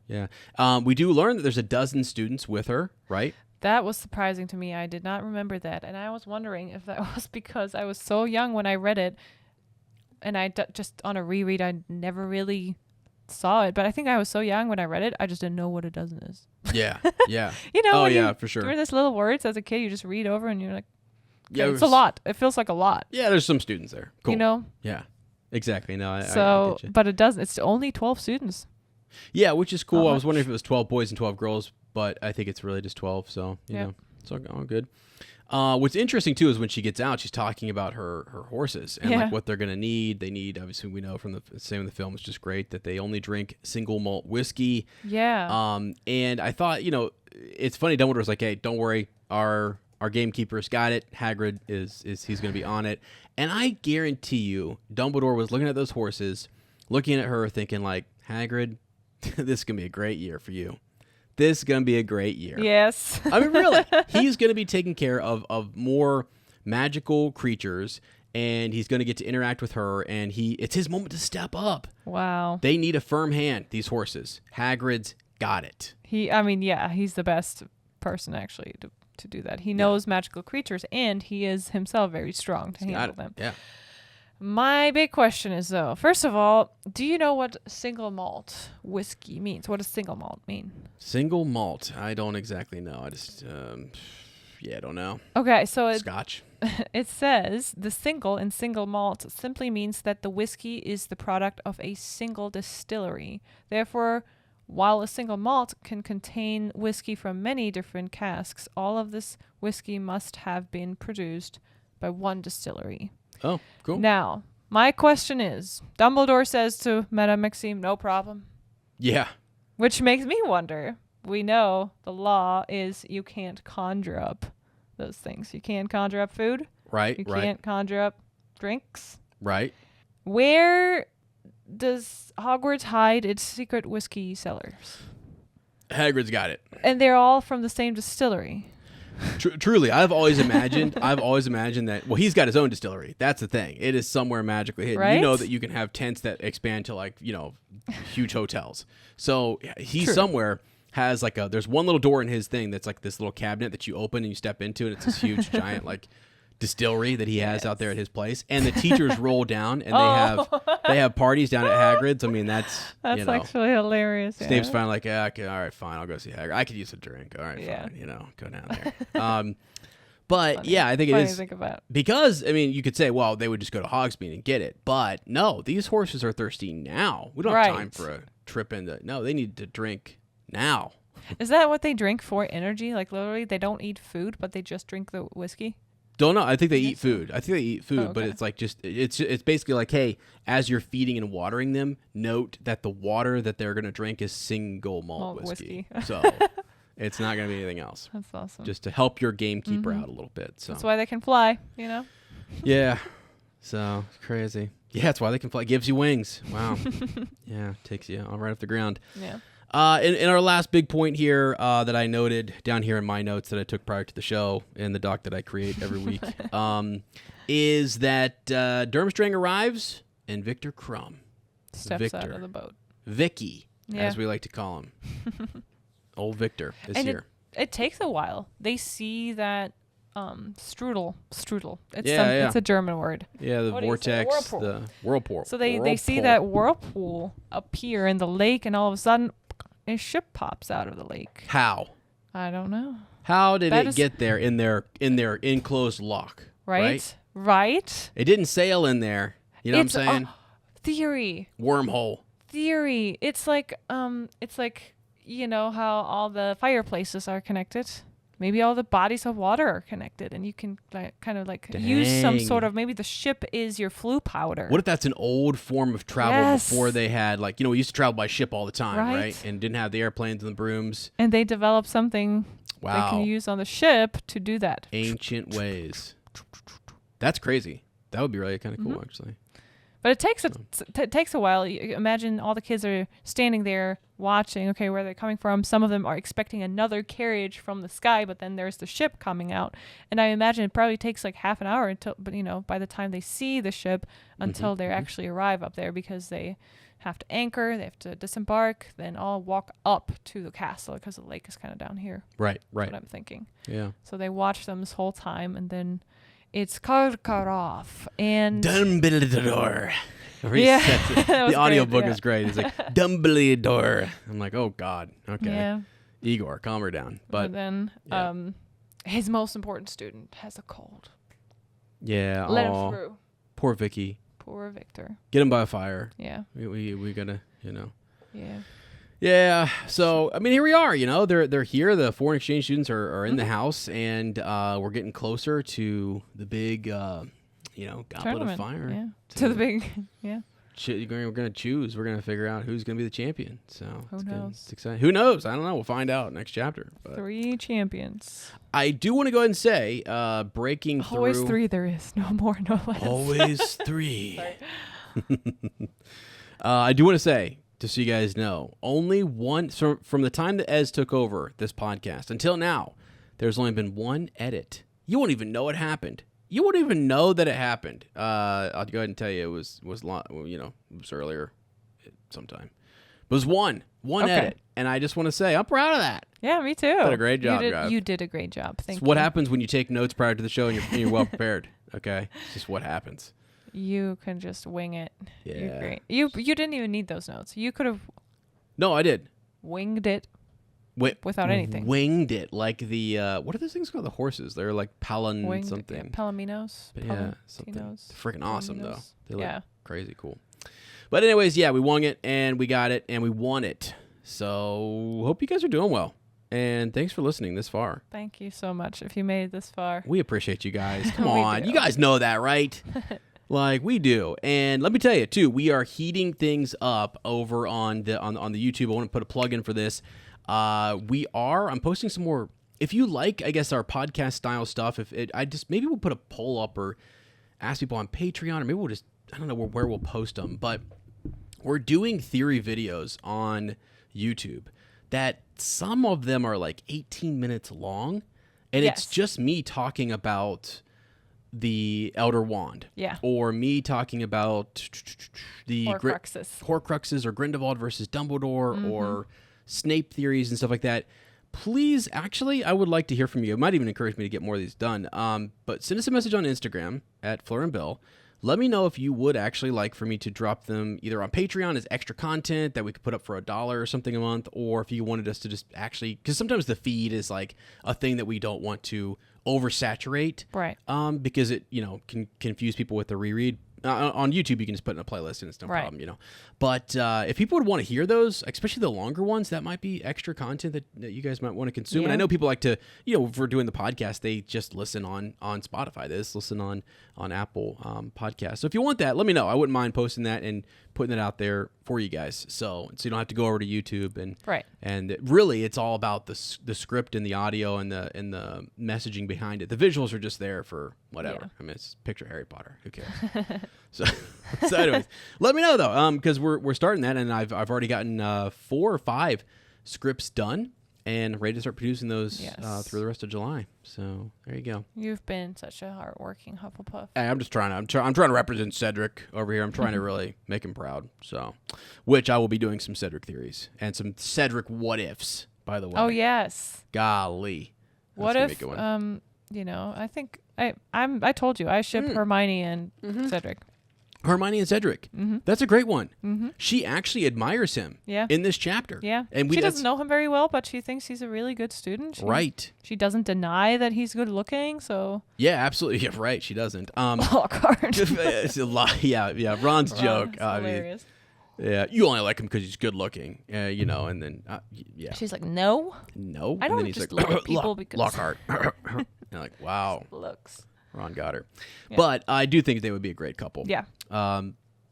we do learn that there's a dozen students with her, right? That was surprising to me. I did not remember that, and I was wondering if that was because I was so young when I read it. And just on a reread, I never really saw it. But I think I was so young when I read it, I just didn't know what a dozen is. Yeah. For sure. There are these little words as a kid you just read over and you're like, okay, it's a lot. It feels like a lot. Yeah, there's some students there. Cool. Yeah, exactly. No, I get you. But it doesn't. It's only 12 students. Yeah, which is cool. I was wondering if it was 12 boys and 12 girls, but I think it's really just 12. So, you know, it's all good. What's interesting, too, is when she gets out, she's talking about her horses and what they're going to need. They need, obviously, we know from the same in the film, it's just great that they only drink single malt whiskey. Yeah. And I thought, it's funny. Dumbledore's like, hey, don't worry. Our gamekeeper's got it. Hagrid he's going to be on it. And I guarantee you, Dumbledore was looking at those horses, looking at her, thinking like, Hagrid, this is going to be a great year for you. This is going to be a great year. Yes. I mean, really. He's going to be taking care of more magical creatures, and he's going to get to interact with her, and it's his moment to step up. Wow. They need a firm hand, these horses. Hagrid's got it. He's the best person, actually, to to do that. He knows magical creatures, and he is himself very strong to handle them. Yeah. My big question is, though, first of all, do you know what single malt whiskey means? What does single malt mean? Single malt. I don't exactly know. I just, I don't know. Okay, so Scotch. it says the single in single malt simply means that the whiskey is the product of a single distillery. Therefore, while a single malt can contain whiskey from many different casks, all of this whiskey must have been produced by one distillery. Oh, cool. Now, my question is, Dumbledore says to Madame Maxime, no problem. Yeah. Which makes me wonder. We know the law is you can't conjure up those things. You can't conjure up food. Right, You can't conjure up drinks. Right. Where does Hogwarts hide its secret whiskey cellars? Hagrid's got it. And they're all from the same distillery. Truly, I've always imagined that, well, he's got his own distillery. That's the thing. It is somewhere magically hidden. Right? You know that you can have tents that expand to, like, huge hotels. So he somewhere has there's one little door in his thing that's like this little cabinet that you open and you step into, and it's this huge giant distillery that he has out there at his place. And the teachers roll down and they have parties down at Hagrid's. I mean, that's actually hilarious. Snape's yeah. finally like, okay, all right, fine, I'll go see Hagrid. I could use a drink. All right, fine, go down there. But Funny. yeah, I think Funny it to is think about. because, I mean, you could say, well, they would just go to Hogsmeade and get it. But no, these horses are thirsty now. We don't have time for a trip into, no, they need to drink now. Is that what they drink for energy? Like literally they don't eat food, but they just drink the whiskey? Don't know. I think they eat food. I think they eat food, Oh, okay. but it's it's basically like, hey, as you're feeding and watering them, note that the water that they're going to drink is single malt whiskey. So it's not going to be anything else. That's awesome. Just to help your gamekeeper out a little bit. So That's why they can fly, yeah. So it's crazy. Yeah, that's why they can fly. Gives you wings. Wow. Yeah, takes you right off the ground. Yeah. In our last big point here that I noted down here in my notes that I took prior to the show in the doc that I create every week is that Durmstrang arrives and Victor Crumb Steps out of the boat. Vicky, as we like to call him. Old Victor is here. It takes a while. They see that strudel. It's a German word. Yeah, the vortex, the whirlpool. So they see that whirlpool appear in the lake, and all of a sudden, a ship pops out of the lake. How? I don't know. How did it get there in their enclosed lock? Right. It didn't sail in there. You know what I'm saying? Theory. Wormhole. Theory. It's like how all the fireplaces are connected. Maybe all the bodies of water are connected, and you can use some sort of, maybe the ship is your flu powder. What if that's an old form of travel before they had, we used to travel by ship all the time, right? And didn't have the airplanes and the brooms. And they developed something they can use on the ship to do that. Ancient ways. That's crazy. That would be really kind of cool, actually. But it takes a while. You imagine all the kids are standing there watching, okay, where they're coming from. Some of them are expecting another carriage from the sky, but then there's the ship coming out. And I imagine it probably takes like half an hour by the time they see the ship until they actually arrive up there, because they have to anchor, they have to disembark, then all walk up to the castle because the lake is kind of down here. Right. That's what I'm thinking. Yeah. So they watch them this whole time, and then it's Karkaroff and Dumbledore. The audiobook is great. It's like Dumbledore. I'm like, oh God. Okay. Yeah. Igor, calm her down. But then his most important student has a cold. Yeah. Let him through. Poor Vicky. Poor Victor. Get him by fire. Yeah. We gotta, Yeah. Yeah, so I mean, here we are. They're here. The foreign exchange students are in the house, and we're getting closer to the big, Goblet of Fire. Yeah. To the big, yeah. We're gonna choose. We're gonna figure out who's gonna be the champion. So who knows? It's exciting. Who knows? I don't know. We'll find out next chapter. But 3 champions. I do want to go ahead and say, breaking through. Always 3 there is. No more, no less. Always 3. I do want to say, just so you guys know, only one, so from the time that Ez took over this podcast until now, there's only been one edit. You won't even know it happened. You won't even know that it happened. I'll go ahead and tell you it was earlier sometime. It was one edit, and I just want to say I'm proud of that. Yeah, me too. Did a great job, guys. You did a great job. Thank you. What happens when you take notes prior to the show and you're well prepared? Okay, it's just what happens. You can just wing it. Yeah, you're great. You didn't even need those notes. You could have. No, I did. Winged it. Without anything. Winged it like the what are those things called? The horses? They're like something. Yeah, Palominos. But yeah, something. It's freaking awesome though. They look crazy cool. But anyways, yeah, we won it and we got it and we won it. So hope you guys are doing well. And thanks for listening this far. Thank you so much if you made it this far. We appreciate you guys. Come on. You guys know that, right? Like we do. And let me tell you too, we are heating things up over on the YouTube. I want to put a plug in for this. I'm posting some more. If you like, I guess, our podcast style stuff, maybe we'll put a poll up or ask people on Patreon, or maybe we'll just, I don't know where we'll post them, but we're doing theory videos on YouTube that some of them are like 18 minutes long, and it's just me talking about the Elder Wand, or me talking about the Horcruxes or Grindelwald versus Dumbledore, or Snape theories and stuff like that. Please, actually, I would like to hear from you. It might even encourage me to get more of these done. But send us a message on Instagram at fleurandbill. Let me know if you would actually like for me to drop them either on Patreon as extra content that we could put up for $1 or something a month, or if you wanted us to just actually, because sometimes the feed is like a thing that we don't want to oversaturate, right? Because it can confuse people with the reread. On YouTube, you can just put in a playlist and it's no problem, But if people would want to hear those, especially the longer ones, that might be extra content that you guys might want to consume. And I know people like to, if we're doing the podcast, they just listen on Spotify. They just listen on Apple Podcasts. So if you want that, let me know. I wouldn't mind posting that and putting it out there for you guys. So you don't have to go over to YouTube and really it's all about the script and the audio and the messaging behind it. The visuals are just there for whatever. Yeah. I mean, it's picture Harry Potter. Who cares? so anyways, let me know though, because we're starting that, and I've already gotten 4 or 5 scripts done and ready to start producing those through the rest of July. So there you go. You've been such a hardworking Hufflepuff. Hey, I'm just trying to represent Cedric over here. I'm trying to really make him proud. So, which I will be doing some Cedric theories and some Cedric what ifs, by the way. Oh yes. Golly. What if I think I told you I ship Hermione and Cedric. Hermione and Cedric. Mm-hmm. That's a great one. Mm-hmm. She actually admires him in this chapter. Yeah. And she doesn't know him very well, but she thinks he's a really good student. Right. She doesn't deny that he's good looking, so. Yeah, absolutely. Yeah, right. She doesn't. Lockhart. It's a lot. Yeah. Ron's joke. Hilarious. Yeah, you only like him because he's good looking, and then, She's like, no. I don't just look at people because. Lockhart. And like, wow. Looks. Ron got her. Yeah. But I do think they would be a great couple. Yeah.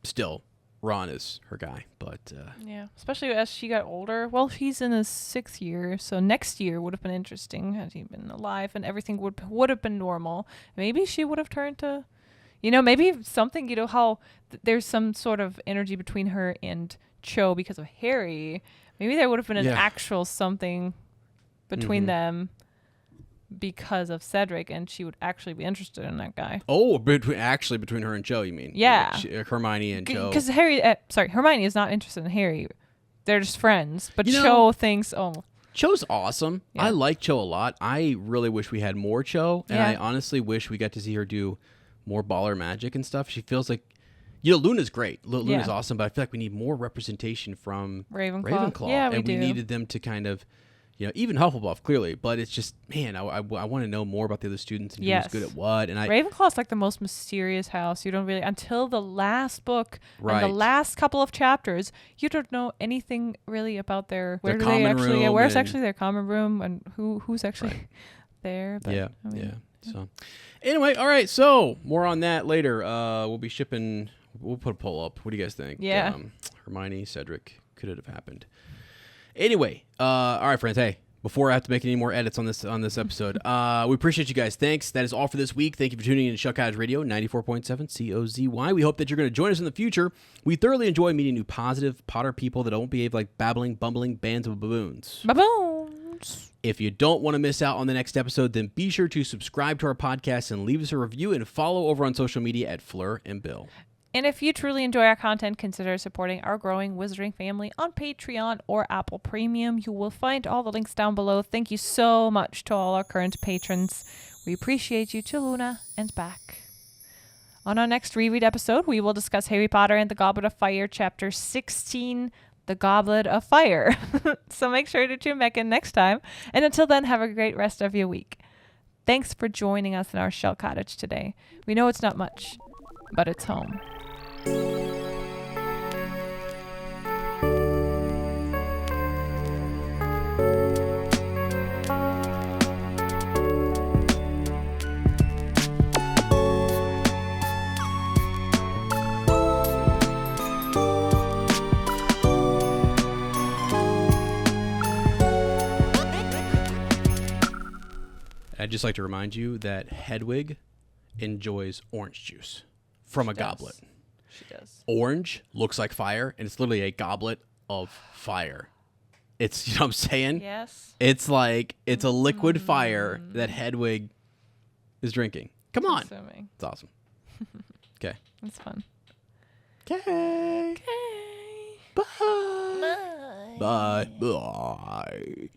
Still, Ron is her guy, but... yeah, especially as she got older. Well, he's in his 6th year, so next year would have been interesting had he been alive and everything would have been normal. Maybe she would have turned to... maybe something, how there's some sort of energy between her and Cho because of Harry. Maybe there would have been an actual something between them because of Cedric, and she would actually be interested in that guy. Oh, between her and Cho, you mean? Yeah. Hermione and Cho. Because Hermione is not interested in Harry. They're just friends. But Cho thinks, Cho's awesome. Yeah. I like Cho a lot. I really wish we had more Cho, and I honestly wish we got to see her do more baller magic and stuff. She feels like, Luna's great. Luna's awesome, but I feel like we need more representation from Ravenclaw. Yeah, we needed them to kind of, even Hufflepuff, clearly, but it's just, man, I want to know more about the other students and who's good at what. And Ravenclaw's like the most mysterious house. You don't really, until the last book and the last couple of chapters, you don't know anything really about where's actually their common room and who's actually there. But, So anyway, all right, so more on that later. We'll be shipping, we'll put a poll up. What do you guys think? Yeah. Hermione, Cedric, could it have happened? Anyway, all right, friends. Hey, before I have to make any more edits on this episode, we appreciate you guys. Thanks. That is all for this week. Thank you for tuning in to Shuck Cottage Radio 94.7 COZY. We hope that you're going to join us in the future. We thoroughly enjoy meeting new positive Potter people that don't behave like babbling, bumbling bands of baboons. Baboons. If you don't want to miss out on the next episode, then be sure to subscribe to our podcast and leave us a review and follow over on social media at Fleur and Bill. And if you truly enjoy our content, consider supporting our growing Wizarding family on Patreon or Apple Premium. You will find all the links down below. Thank you so much to all our current patrons. We appreciate you, to Luna and back. On our next reread episode, we will discuss Harry Potter and the Goblet of Fire, Chapter 16, The Goblet of Fire. So make sure to tune back in next time. And until then, have a great rest of your week. Thanks for joining us in our shell cottage today. We know it's not much, but it's home. I'd just like to remind you that Hedwig enjoys orange juice from a goblet. She does. Orange looks like fire, and it's literally a goblet of fire. It's, you know what I'm saying? Yes. It's like, it's a liquid fire that Hedwig is drinking. Come on. Assuming. It's awesome. Okay. It's fun. Okay. Okay. Bye. Bye. Bye. Bye.